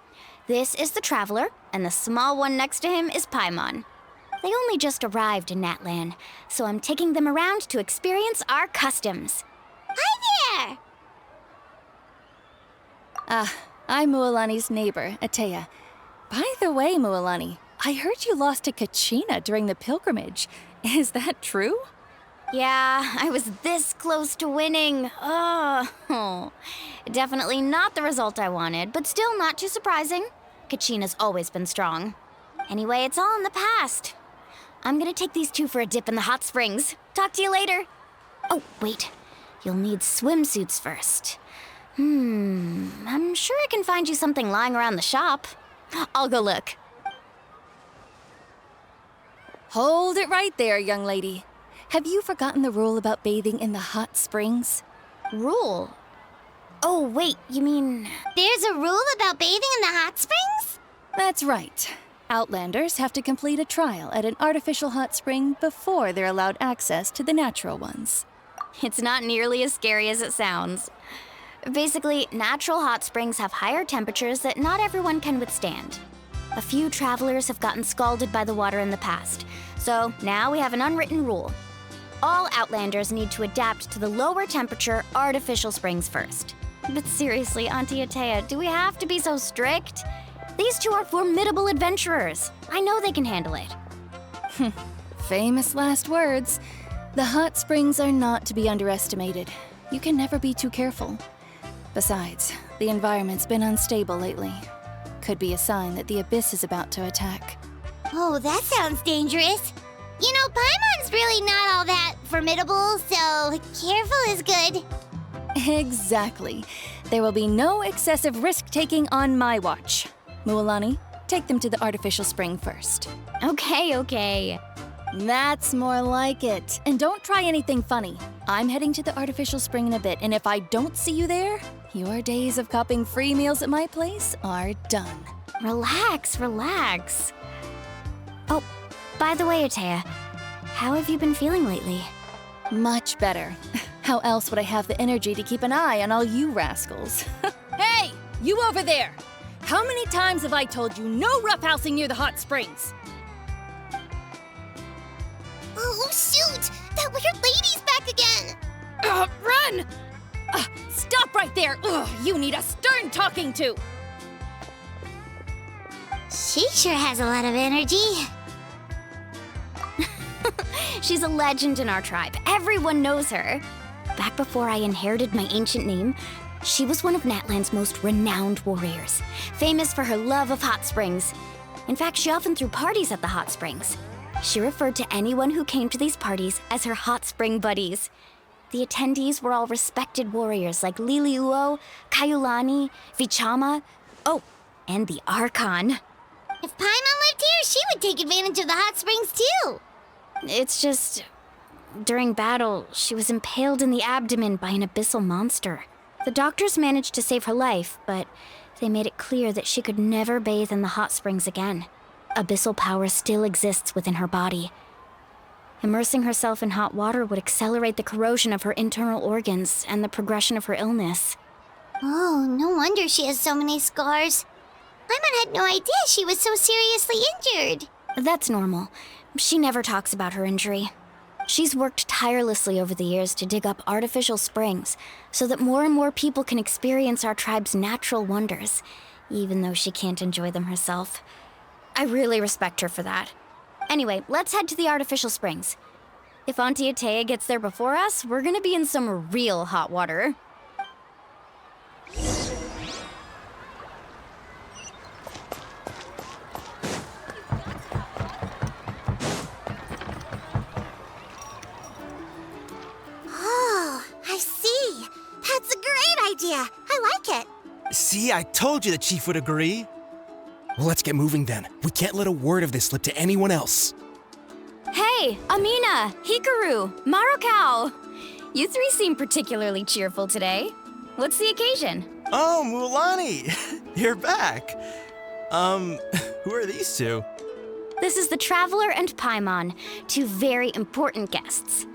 This is the Traveler, and the small one next to him is Paimon. They only just arrived in Natlan, so I'm taking them around to experience our customs. Hi there! I'm Mualani's neighbor, Atea. By the way, Mualani, I heard you lost to Kachina during the pilgrimage. Is that true? Yeah, I was this close to winning. Oh, definitely not the result I wanted, but still not too surprising. Kachina's always been strong. Anyway, it's all in the past. I'm gonna take these two for a dip in the hot springs. Talk to you later. Oh, wait. You'll need swimsuits first. I'm sure I can find you something lying around the shop. I'll go look. Hold it right there, young lady. Have you forgotten the rule about bathing in the hot springs? Rule? Oh, wait, you mean... There's a rule about bathing in the hot springs? That's right. Outlanders have to complete a trial at an artificial hot spring before they're allowed access to the natural ones. It's not nearly as scary as it sounds. Basically, natural hot springs have higher temperatures that not everyone can withstand. A few travelers have gotten scalded by the water in the past, so now we have an unwritten rule. All Outlanders need to adapt to the lower temperature artificial springs first. But seriously, Auntie Atea, do we have to be so strict? These two are formidable adventurers. I know they can handle it. Famous last words. The hot springs are not to be underestimated. You can never be too careful. Besides, the environment's been unstable lately. Could be a sign that the abyss is about to attack. Oh, that sounds dangerous. You know, Paimon's really not all that formidable, so careful is good. Exactly. There will be no excessive risk-taking on my watch. Mualani, take them to the artificial spring first. Okay. That's more like it. And don't try anything funny. I'm heading to the artificial spring in a bit, and if I don't see you there, your days of copping free meals at my place are done. Relax. Oh, by the way, Atea, how have you been feeling lately? Much better. How else would I have the energy to keep an eye on all you rascals? Hey, you over there! How many times have I told you no roughhousing near the hot springs? Oh, shoot! That weird lady's back again! Run! Stop right there! You need a stern talking to! She sure has a lot of energy. She's a legend in our tribe. Everyone knows her. Back before I inherited my ancient name, she was one of Natlan's most renowned warriors, famous for her love of hot springs. In fact, she often threw parties at the hot springs. She referred to anyone who came to these parties as her hot spring buddies. The attendees were all respected warriors like Liliuo, Kaiulani, Vichama, and the Archon. If Paimon lived here, she would take advantage of the hot springs too. It's just, during battle, she was impaled in the abdomen by an abyssal monster. The doctors managed to save her life, but they made it clear that she could never bathe in the hot springs again. Abyssal power still exists within her body. Immersing herself in hot water would accelerate the corrosion of her internal organs and the progression of her illness. Oh, no wonder she has so many scars. Paimon had no idea she was so seriously injured. That's normal. She never talks about her injury. She's worked tirelessly over the years to dig up artificial springs so that more and more people can experience our tribe's natural wonders, even though she can't enjoy them herself. I really respect her for that. Anyway, let's head to the artificial springs. If Auntie Atea gets there before us, we're gonna be in some real hot water. Oh, I see. That's a great idea. I like it. See, I told you the chief would agree. Well, let's get moving then. We can't let a word of this slip to anyone else. Hey, Amina, Hikaru, Marukau! You three seem particularly cheerful today. What's the occasion? Oh, Mulani! You're back. Who are these two? This is the Traveler and Paimon, two very important guests.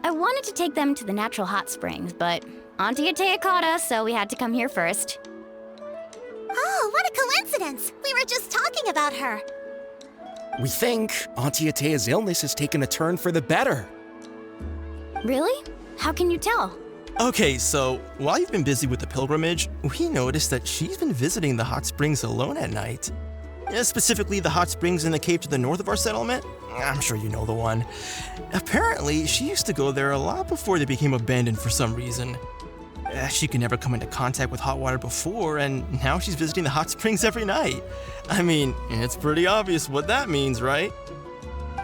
I wanted to take them to the natural hot springs, but Auntie Atea caught us, so we had to come here first. Oh, what a coincidence! We were just talking about her. We think Auntie Atea's illness has taken a turn for the better. Really? How can you tell? Okay, so while you've been busy with the pilgrimage, we noticed that she's been visiting the hot springs alone at night. Specifically, the hot springs in the cave to the north of our settlement. I'm sure you know the one. Apparently, she used to go there a lot before they became abandoned for some reason. She could never come into contact with hot water before, and now she's visiting the hot springs every night. I mean, it's pretty obvious what that means, right?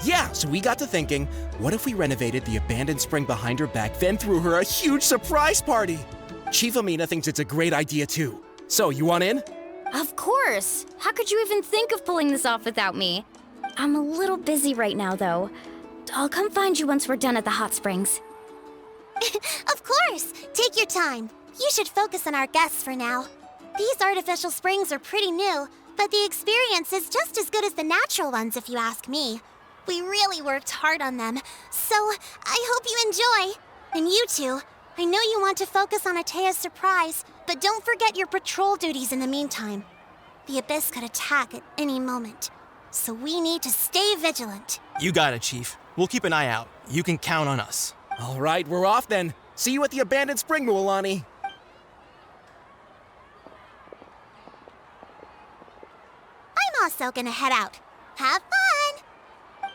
Yeah, so we got to thinking, what if we renovated the abandoned spring behind her back, then threw her a huge surprise party? Chief Amina thinks it's a great idea too. So, you want in? Of course! How could you even think of pulling this off without me? I'm a little busy right now, though. I'll come find you once we're done at the hot springs. Of course! Take your time. You should focus on our guests for now. These artificial springs are pretty new, but the experience is just as good as the natural ones if you ask me. We really worked hard on them, so I hope you enjoy. And you two, I know you want to focus on Atea's surprise, but don't forget your patrol duties in the meantime. The Abyss could attack at any moment, so we need to stay vigilant. You got it, Chief. We'll keep an eye out. You can count on us. All right, we're off then. See you at the abandoned spring, Mulani. I'm also gonna head out. Have fun!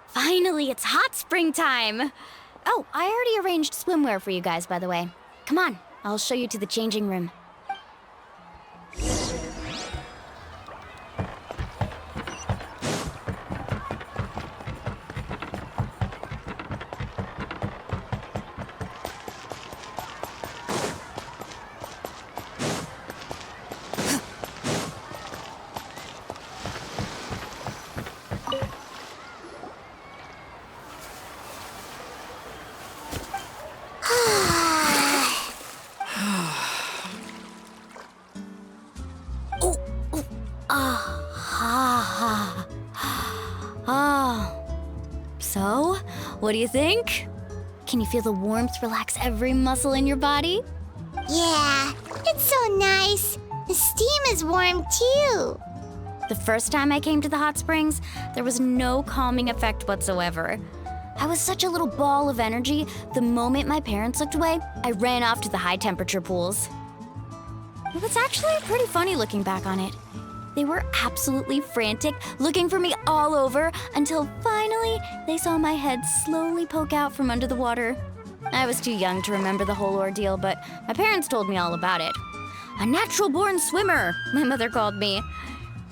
Finally, it's hot spring time! Oh, I already arranged swimwear for you guys, by the way. Come on, I'll show you to the changing room. So, what do you think? Can you feel the warmth relax every muscle in your body? Yeah, it's so nice. The steam is warm too. The first time I came to the hot springs, there was no calming effect whatsoever. I was such a little ball of energy, the moment my parents looked away, I ran off to the high temperature pools. It was actually pretty funny looking back on it. They were absolutely frantic, looking for me all over, until finally they saw my head slowly poke out from under the water. I was too young to remember the whole ordeal, but my parents told me all about it. A natural-born swimmer, my mother called me.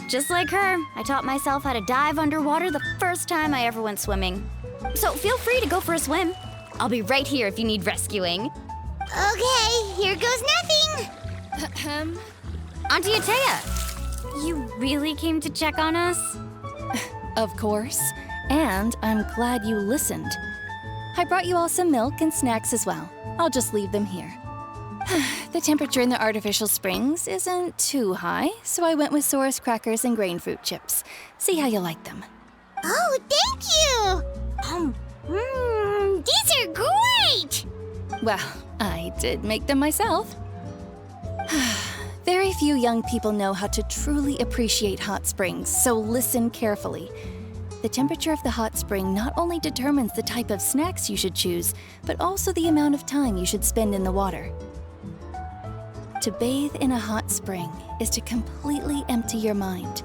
Just like her, I taught myself how to dive underwater the first time I ever went swimming. So feel free to go for a swim. I'll be right here if you need rescuing. Okay, here goes nothing. Auntie Atea! You really came to check on us? Of course. And I'm glad you listened. I brought you all some milk and snacks as well. I'll just leave them here. The temperature in the artificial springs isn't too high, so I went with Saurus crackers and grain fruit chips. See how you like them. Oh, thank you! These are great! Well, I did make them myself. Very few young people know how to truly appreciate hot springs, so listen carefully. The temperature of the hot spring not only determines the type of snacks you should choose, but also the amount of time you should spend in the water. To bathe in a hot spring is to completely empty your mind.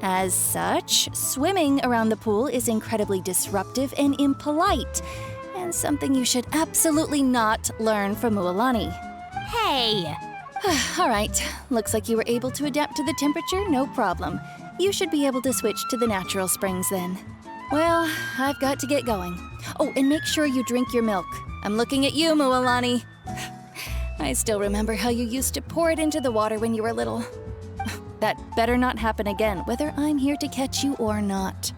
As such, swimming around the pool is incredibly disruptive and impolite, and something you should absolutely not learn from Mualani. Hey! All right, looks like you were able to adapt to the temperature, no problem. You should be able to switch to the natural springs then. Well, I've got to get going. Oh, and make sure you drink your milk. I'm looking at you, Mualani. I still remember how you used to pour it into the water when you were little. That better not happen again, whether I'm here to catch you or not.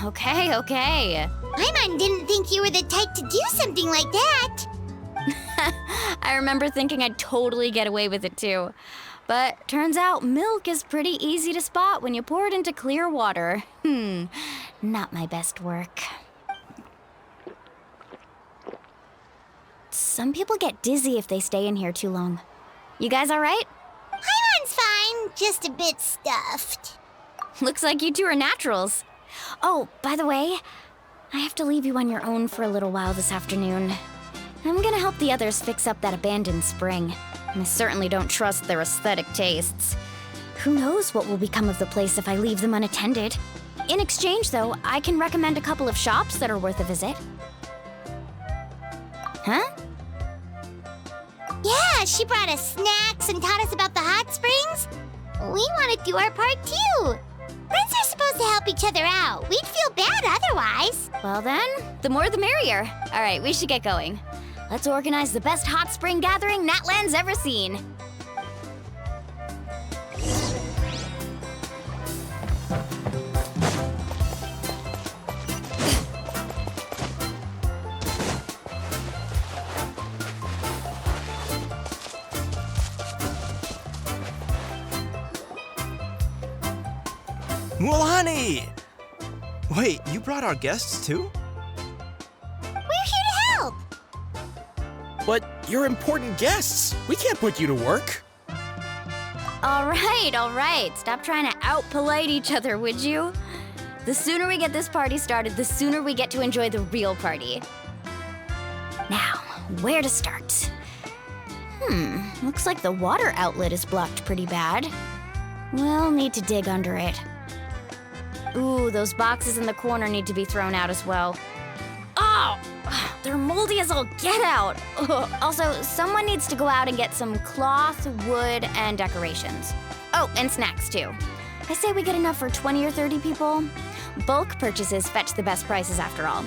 Okay. Paimon didn't think you were the type to do something like that. I remember thinking I'd totally get away with it too. But turns out milk is pretty easy to spot when you pour it into clear water. Not my best work. Some people get dizzy if they stay in here too long. You guys all right? Paimon's fine, just a bit stuffed. Looks like you two are naturals. Oh, by the way, I have to leave you on your own for a little while this afternoon. I'm gonna help the others fix up that abandoned spring. I certainly don't trust their aesthetic tastes. Who knows what will become of the place if I leave them unattended? In exchange, though, I can recommend a couple of shops that are worth a visit. Huh? Yeah, she brought us snacks and taught us about the hot springs. We want to do our part too. Friends are supposed to help each other out. We'd feel bad otherwise. Well then, the more the merrier. All right, we should get going. Let's organize the best hot spring gathering Natland's ever seen. Mualani! Wait, you brought our guests too? We're here to help. But you're important guests. We can't put you to work. All right. Stop trying to out-polite each other, would you? The sooner we get this party started, the sooner we get to enjoy the real party. Now, where to start? Looks like the water outlet is blocked pretty bad. We'll need to dig under it. Ooh, those boxes in the corner need to be thrown out as well. Oh, they're moldy as all get out. Ugh. Also, someone needs to go out and get some cloth, wood, and decorations. Oh, and snacks too. I say we get enough for 20 or 30 people. Bulk purchases fetch the best prices after all.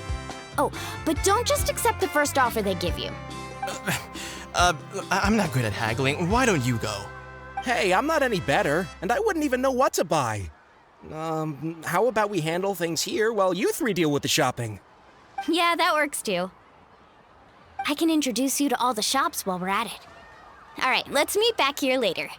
Oh, but don't just accept the first offer they give you. I'm not good at haggling. Why don't you go? Hey, I'm not any better, and I wouldn't even know what to buy. How about we handle things here while you three deal with the shopping? Yeah, that works too. I can introduce you to all the shops while we're at it. All right, let's meet back here later.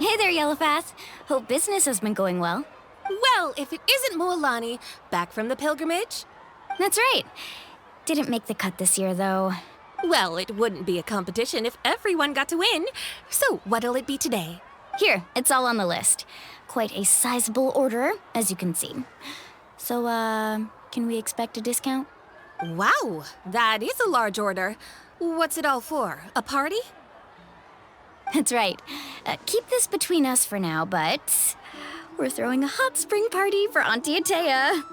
Hey there, Yellowfast. Hope business has been going well. Well, if it isn't Mualani, back from the pilgrimage? That's right. Didn't make the cut this year, though. Well, it wouldn't be a competition if everyone got to win. So, what'll it be today? Here, it's all on the list. Quite a sizable order, as you can see. So, can we expect a discount? Wow, that is a large order. What's it all for? A party? That's right. Keep this between us for now, but we're throwing a hot spring party for Auntie Atea.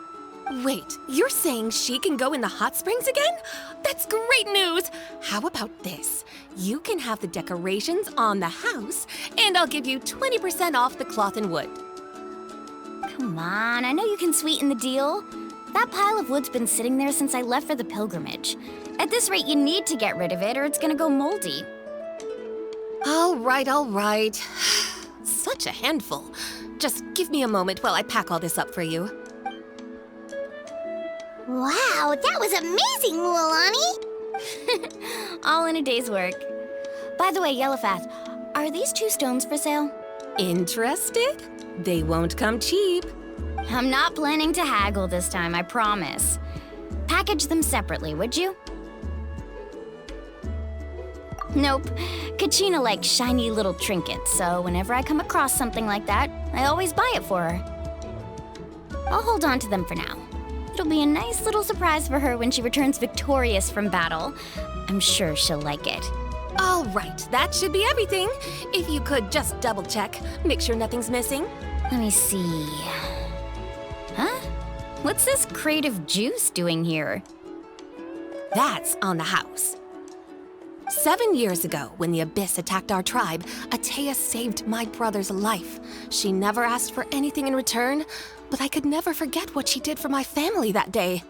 Wait, you're saying she can go in the hot springs again? That's great news! How about this? You can have the decorations on the house, and I'll give you 20% off the cloth and wood. Come on, I know you can sweeten the deal. That pile of wood's been sitting there since I left for the pilgrimage. At this rate, you need to get rid of it or it's gonna go moldy. All right. Such a handful. Just give me a moment while I pack all this up for you. Wow, that was amazing, Mualani! All in a day's work. By the way, Yellowfath, are these 2 stones for sale? Interested? They won't come cheap. I'm not planning to haggle this time, I promise. Package them separately, would you? Nope. Kachina likes shiny little trinkets, so whenever I come across something like that, I always buy it for her. I'll hold on to them for now. It'll be a nice little surprise for her when she returns victorious from battle. I'm sure she'll like it. All right, that should be everything. If you could just double check, make sure nothing's missing. Let me see. Huh? What's this crate of juice doing here? That's on the house. 7 years ago, when the Abyss attacked our tribe, Atea saved my brother's life. She never asked for anything in return, but I could never forget what she did for my family that day.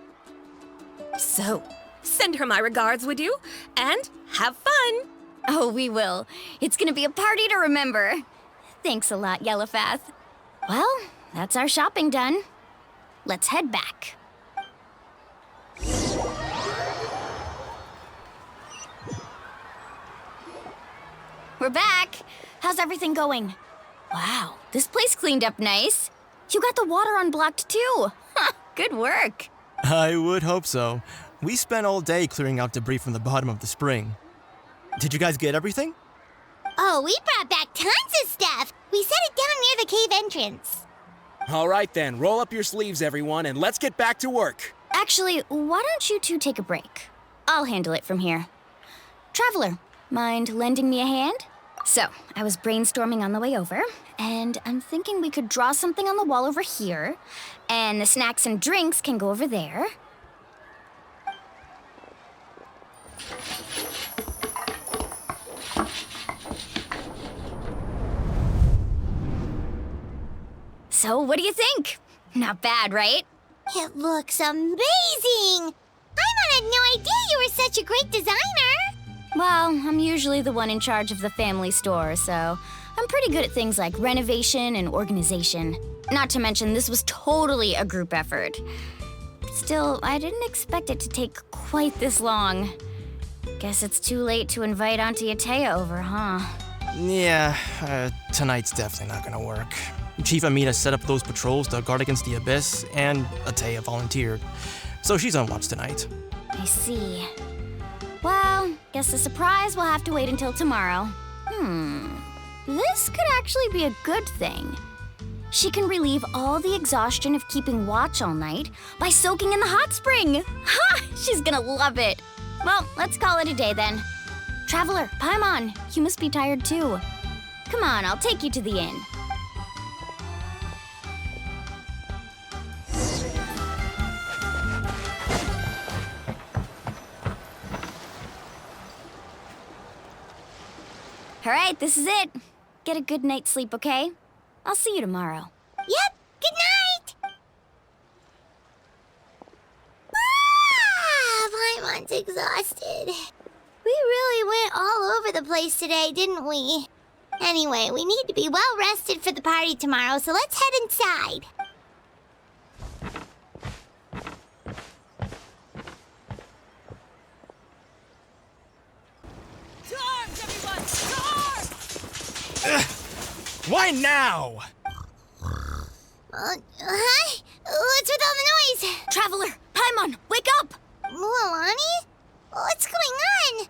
So, send her my regards, would you? And have fun! Oh, we will. It's gonna be a party to remember. Thanks a lot, Yellowfath. Well, that's our shopping done. Let's head back. We're back. How's everything going? Wow, this place cleaned up nice. You got the water unblocked too. Huh, good work. I would hope so. We spent all day clearing out debris from the bottom of the spring. Did you guys get everything? Oh, we brought back tons of stuff. We set it down near the cave entrance. All right then, roll up your sleeves, everyone, and let's get back to work. Actually, why don't you 2 take a break? I'll handle it from here. Traveler, mind lending me a hand? So, I was brainstorming on the way over, and I'm thinking we could draw something on the wall over here, and the snacks and drinks can go over there. So, what do you think? Not bad, right? It looks amazing! I had no idea you were such a great designer! Well, I'm usually the one in charge of the family store, so I'm pretty good at things like renovation and organization. Not to mention, this was totally a group effort. Still, I didn't expect it to take quite this long. Guess it's too late to invite Auntie Atea over, huh? Yeah, tonight's definitely not gonna work. Chief Amita set up those patrols to guard against the Abyss, and Atea volunteered. So she's on watch tonight. I see. Well, guess the surprise will have to wait until tomorrow. This could actually be a good thing. She can relieve all the exhaustion of keeping watch all night by soaking in the hot spring. Ha! She's gonna love it. Well, let's call it a day then. Traveler, Paimon, you must be tired too. Come on, I'll take you to the inn. All right, this is it. Get a good night's sleep, okay? I'll see you tomorrow. Yep, good night! Paimon's exhausted. We really went all over the place today, didn't we? Anyway, we need to be well rested for the party tomorrow, so let's head inside. Why now? Huh? What's with all the noise? Traveler, Paimon, wake up! Mualani? What's going on?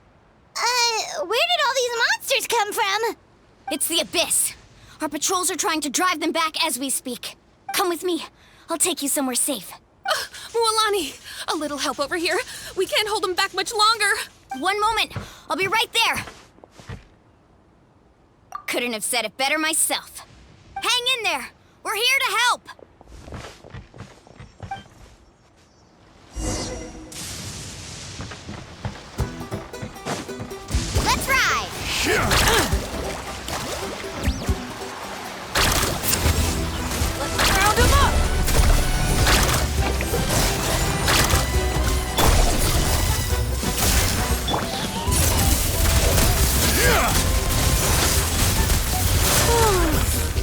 Where did all these monsters come from? It's the Abyss. Our patrols are trying to drive them back as we speak. Come with me. I'll take you somewhere safe. Mualani, a little help over here. We can't hold them back much longer. One moment. I'll be right there. Couldn't have said it better myself. Hang in there. We're here to help. Round him up!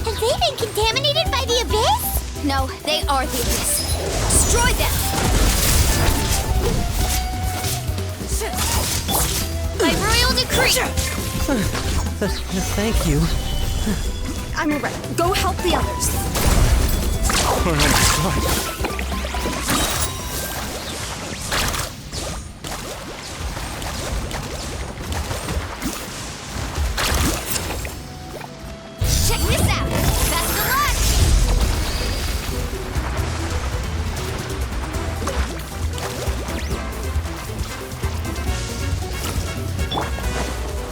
Have they been contaminated by the abyss? No, they are the abyss. Destroy them! By royal decree! Thank you. I'm alright. Go help the others. Oh my god. Check this out! Best of luck!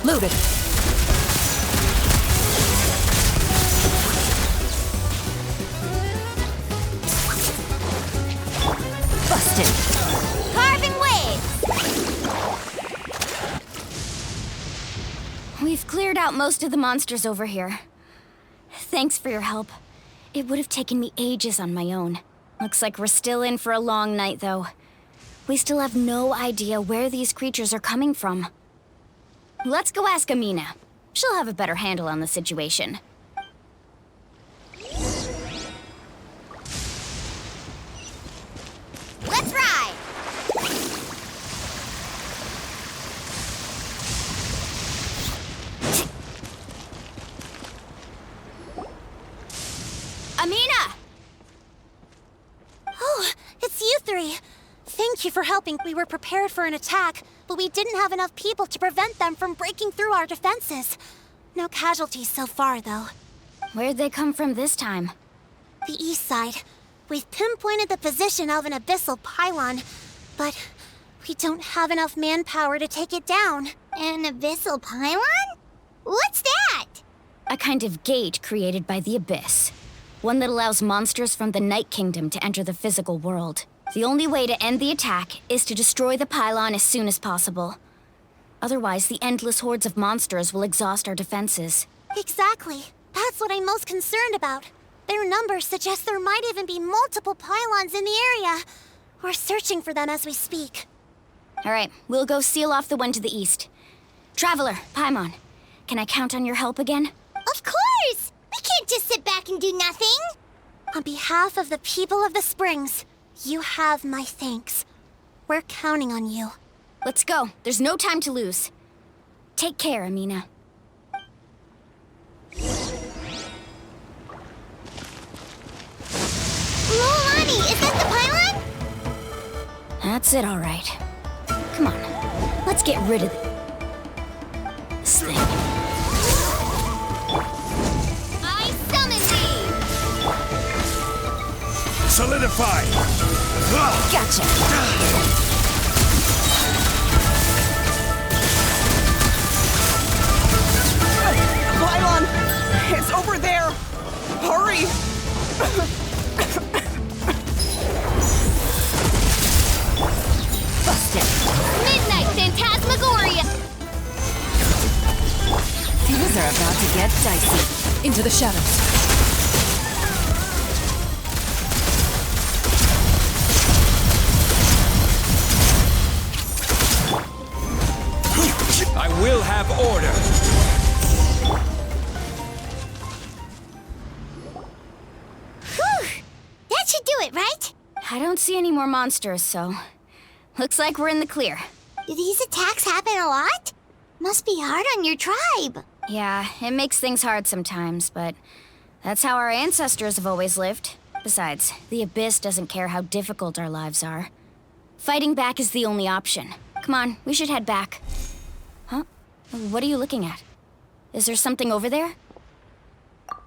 Loaded. Busted. Carving waves! We've cleared out most of the monsters over here. Thanks for your help. It would have taken me ages on my own. Looks like we're still in for a long night, though. We still have no idea where these creatures are coming from. Let's go ask Amina. She'll have a better handle on the situation. Let's ride! Amina! Oh, it's you three. Thank you for helping. We were prepared for an attack, but we didn't have enough people to prevent them from breaking through our defenses. No casualties so far, though. Where'd they come from this time? The east side. We've pinpointed the position of an abyssal pylon, but we don't have enough manpower to take it down. An abyssal pylon? What's that? A kind of gate created by the abyss. One that allows monsters from the Night Kingdom to enter the physical world. The only way to end the attack is to destroy the pylon as soon as possible. Otherwise, the endless hordes of monsters will exhaust our defenses. Exactly. That's what I'm most concerned about. Their numbers suggest there might even be multiple pylons in the area. We're searching for them as we speak. All right, we'll go seal off the one to the east. Traveler, Paimon, can I count on your help again? Of course! We can't just sit back and do nothing! On behalf of the people of the Springs, you have my thanks. We're counting on you. Let's go. There's no time to lose. Take care, Amina. Lolani, is that the pylon? That's it, all right. Come on, let's get rid of this thing. I summon thee! Solidify! Gotcha! Pylon! It's over there! Hurry! Busted! Midnight Phantasmagoria! Things are about to get dicey. Into the shadows. I will have order! Whew! That should do it, right? I don't see any more monsters, so... Looks like we're in the clear. Do these attacks happen a lot? Must be hard on your tribe. Yeah, it makes things hard sometimes, but... that's how our ancestors have always lived. Besides, the Abyss doesn't care how difficult our lives are. Fighting back is the only option. Come on, we should head back. Huh? What are you looking at? Is there something over there?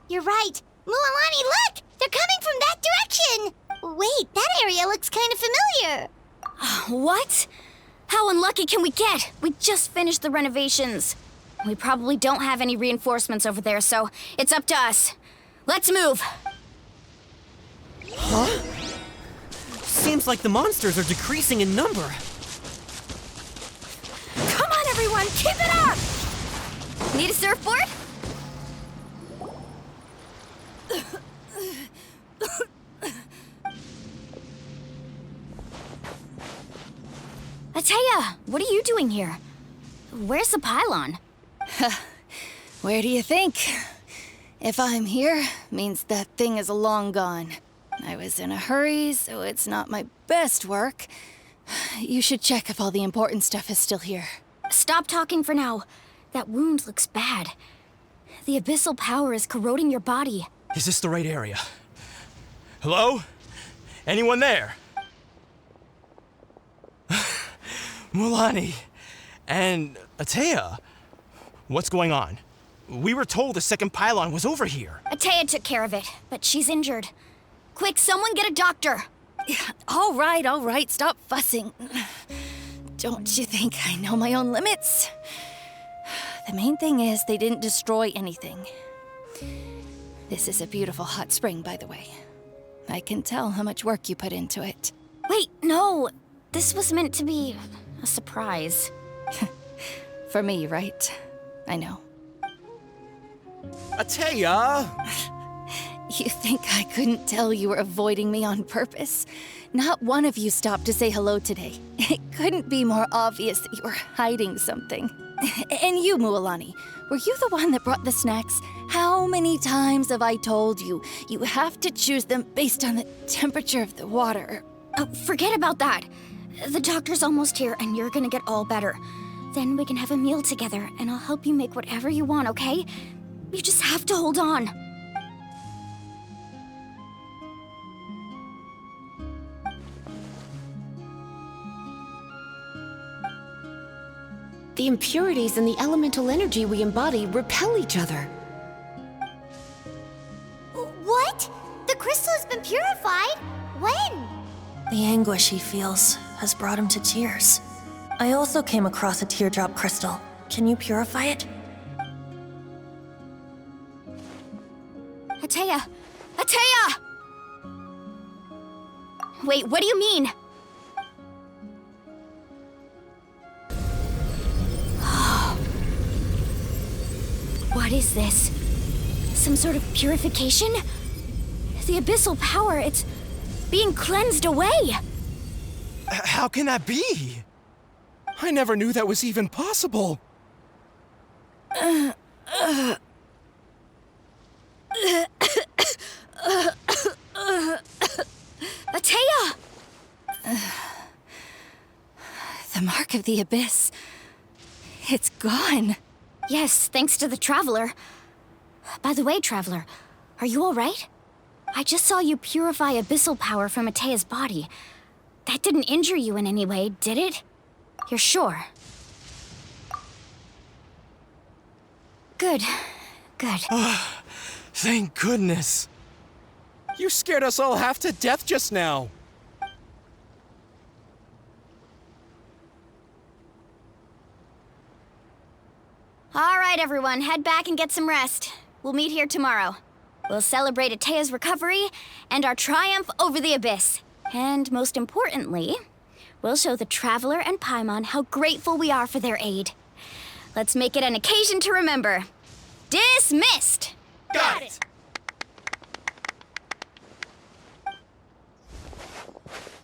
You're right. Mualani, look! They're coming from that direction! Wait, that area looks kind of familiar. What? How unlucky can we get? We just finished the renovations. We probably don't have any reinforcements over there, so it's up to us. Let's move! Huh? Seems like the monsters are decreasing in number. Come on, everyone! Keep it up! Need a surfboard? Atea, what are you doing here? Where's the pylon? Where do you think? If I'm here, means that thing is long gone. I was in a hurry, so it's not my best work. You should check if all the important stuff is still here. Stop talking for now. That wound looks bad. The abyssal power is corroding your body. Is this the right area? Hello? Anyone there? Mulani and Atea, what's going on? We were told the second pylon was over here. Atea took care of it, but she's injured. Quick, someone get a doctor! All right, stop fussing. Don't you think I know my own limits? The main thing is they didn't destroy anything. This is a beautiful hot spring, by the way. I can tell how much work you put into it. Wait, no! This was meant to be a surprise. For me, right? I know. Atea! You think I couldn't tell you were avoiding me on purpose? Not one of you stopped to say hello today. It couldn't be more obvious that you were hiding something. And you, Mualani, were you the one that brought the snacks? How many times have I told you? You have to choose them based on the temperature of the water. Oh, forget about that. The doctor's almost here, and you're gonna get all better. Then we can have a meal together, and I'll help you make whatever you want, okay? You just have to hold on. The impurities and the elemental energy we embody repel each other. What? The crystal has been purified? When? The anguish he feels has brought him to tears. I also came across a teardrop crystal. Can you purify it? Atea! Atea! Wait, what do you mean? What is this? Some sort of purification? The abyssal power, it's being cleansed away! How can that be? I never knew that was even possible. Atea! The mark of the abyss. It's gone. Yes, thanks to the Traveler. By the way, Traveler, are you all right? I just saw you purify abyssal power from Atea's body. That didn't injure you in any way, did it? You're sure? Good. Good. Thank goodness. You scared us all half to death just now. All right, everyone, head back and get some rest. We'll meet here tomorrow. We'll celebrate Atea's recovery and our triumph over the abyss. And most importantly, we'll show the Traveler and Paimon how grateful we are for their aid. Let's make it an occasion to remember. Dismissed! Got it!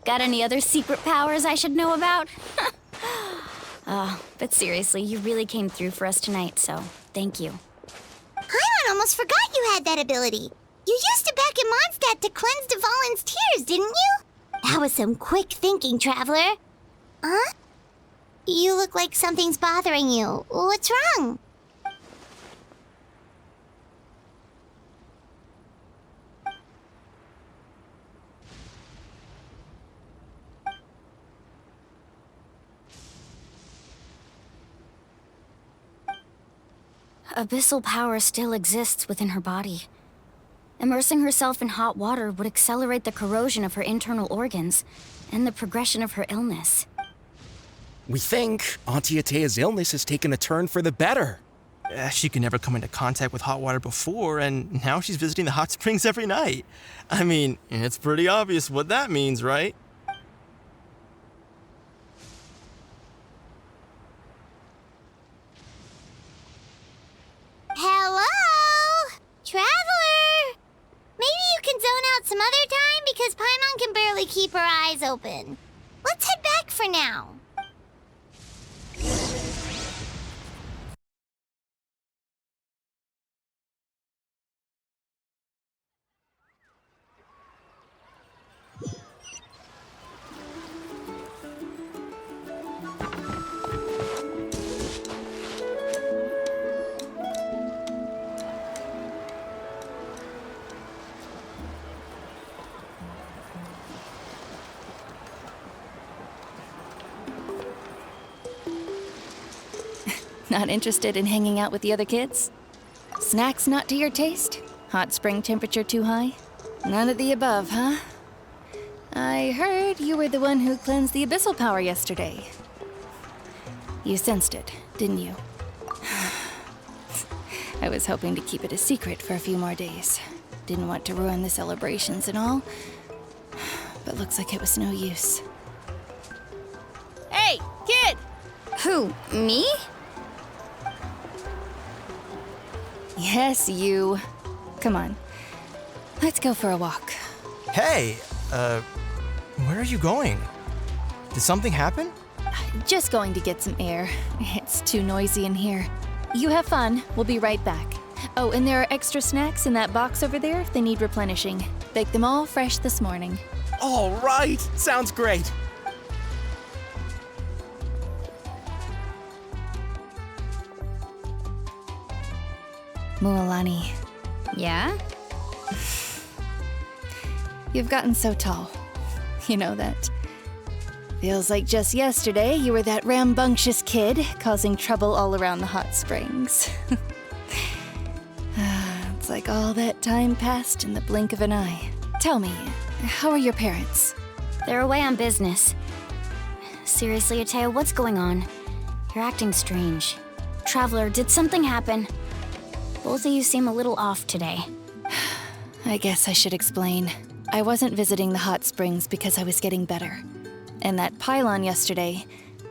Got any other secret powers I should know about? Oh, but seriously, you really came through for us tonight, so thank you. Paimon almost forgot you had that ability. You used it back in Mondstadt to cleanse Dvalin's tears, didn't you? That was some quick thinking, Traveler. Huh? You look like something's bothering you. What's wrong? Abyssal power still exists within her body. Immersing herself in hot water would accelerate the corrosion of her internal organs and the progression of her illness. We think Auntie Atea's illness has taken a turn for the better. She could never come into contact with hot water before, and now she's visiting the hot springs every night. I mean, it's pretty obvious what that means, right? because Paimon can barely keep her eyes open. Let's head back for now. Not interested in hanging out with the other kids? Snacks not to your taste? Hot spring temperature too high? None of the above, huh? I heard you were the one who cleansed the abyssal power yesterday. You sensed it, didn't you? I was hoping to keep it a secret for a few more days. Didn't want to ruin the celebrations and all, but looks like it was no use. Hey, kid! Who, me? Yes, you. Come on. Let's go for a walk. Hey, where are you going? Did something happen? Just going to get some air. It's too noisy in here. You have fun. We'll be right back. Oh, and there are extra snacks in that box over there if they need replenishing. Baked them all fresh this morning. All right. Sounds great. Mualani. Yeah? You've gotten so tall. You know that. Feels like just yesterday you were that rambunctious kid causing trouble all around the hot springs. It's like all that time passed in the blink of an eye. Tell me, how are your parents? They're away on business. Seriously, Atea, what's going on? You're acting strange. Traveler, did something happen? Both of you seem a little off today. I guess I should explain. I wasn't visiting the hot springs because I was getting better. And that pylon yesterday,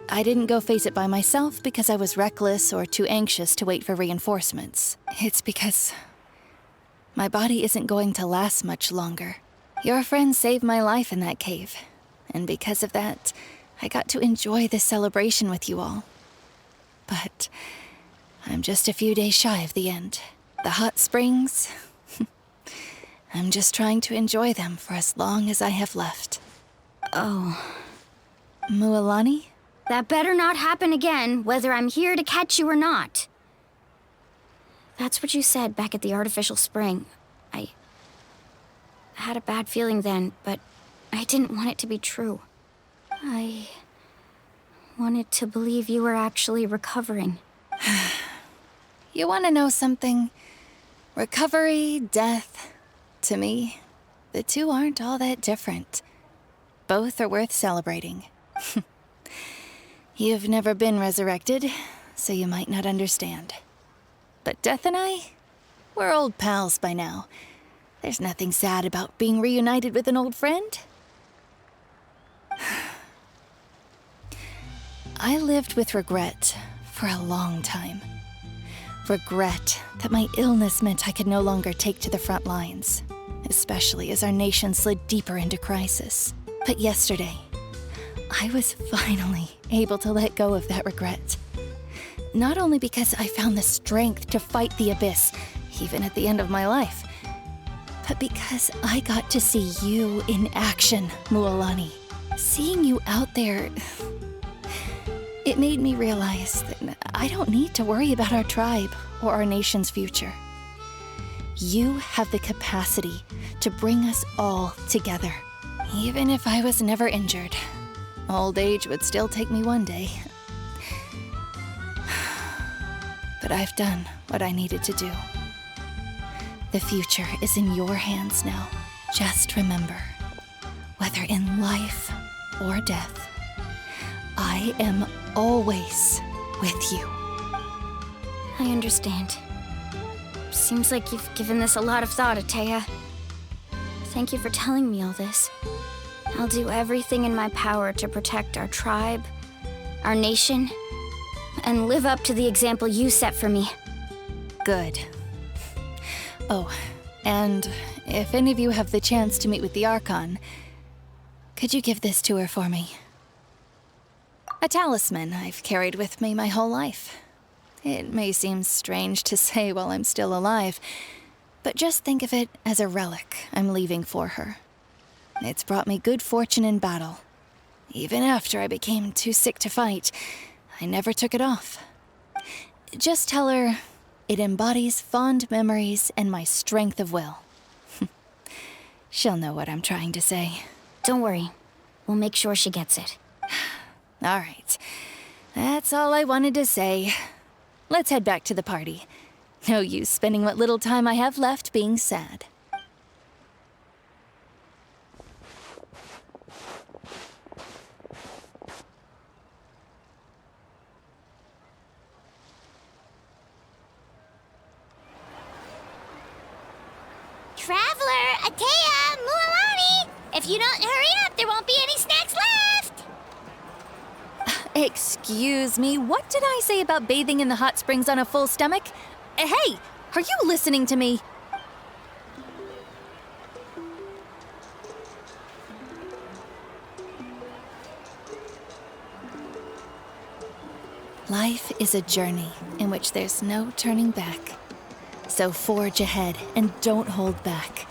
I didn't go face it by myself because I was reckless or too anxious to wait for reinforcements. It's because my body isn't going to last much longer. Your friend saved my life in that cave. And because of that, I got to enjoy this celebration with you all. But I'm just a few days shy of the end. The hot springs, I'm just trying to enjoy them for as long as I have left. Oh. Mualani? That better not happen again, whether I'm here to catch you or not. That's what you said back at the artificial spring. I had a bad feeling then, but I didn't want it to be true. I wanted to believe you were actually recovering. You want to know something? Recovery, death, to me, the two aren't all that different. Both are worth celebrating. You've never been resurrected, so you might not understand. But Death and I, we're old pals by now. There's nothing sad about being reunited with an old friend. I lived with regret for a long time. Regret that my illness meant I could no longer take to the front lines, especially as our nation slid deeper into crisis. But yesterday, I was finally able to let go of that regret. Not only because I found the strength to fight the abyss, even at the end of my life, but because I got to see you in action, Mualani. Seeing you out there, it made me realize that I don't need to worry about our tribe or our nation's future. You have the capacity to bring us all together. Even if I was never injured, old age would still take me one day. But I've done what I needed to do. The future is in your hands now. Just remember, whether in life or death, I am always with you. I understand. Seems like you've given this a lot of thought, Atea. Thank you for telling me all this. I'll do everything in my power to protect our tribe, our nation, and live up to the example you set for me. Good. Oh, and If any of you have the chance to meet with the Archon, could you give this to her for me? A talisman I've carried with me my whole life. It may seem strange to say while I'm still alive, but just think of it as a relic I'm leaving for her. It's brought me good fortune in battle. Even after I became too sick to fight, I never took it off. Just tell her it embodies fond memories and my strength of will. She'll know what I'm trying to say. Don't worry. We'll make sure she gets it. All right. That's all I wanted to say. Let's head back to the party. No use spending what little time I have left being sad. Traveler, Atea, Mualani! If you don't hurry up, there won't be any snacks left! Excuse me, what did I say about bathing in the hot springs on a full stomach? Hey, are you listening to me? Life is a journey in which there's no turning back. So forge ahead and don't hold back.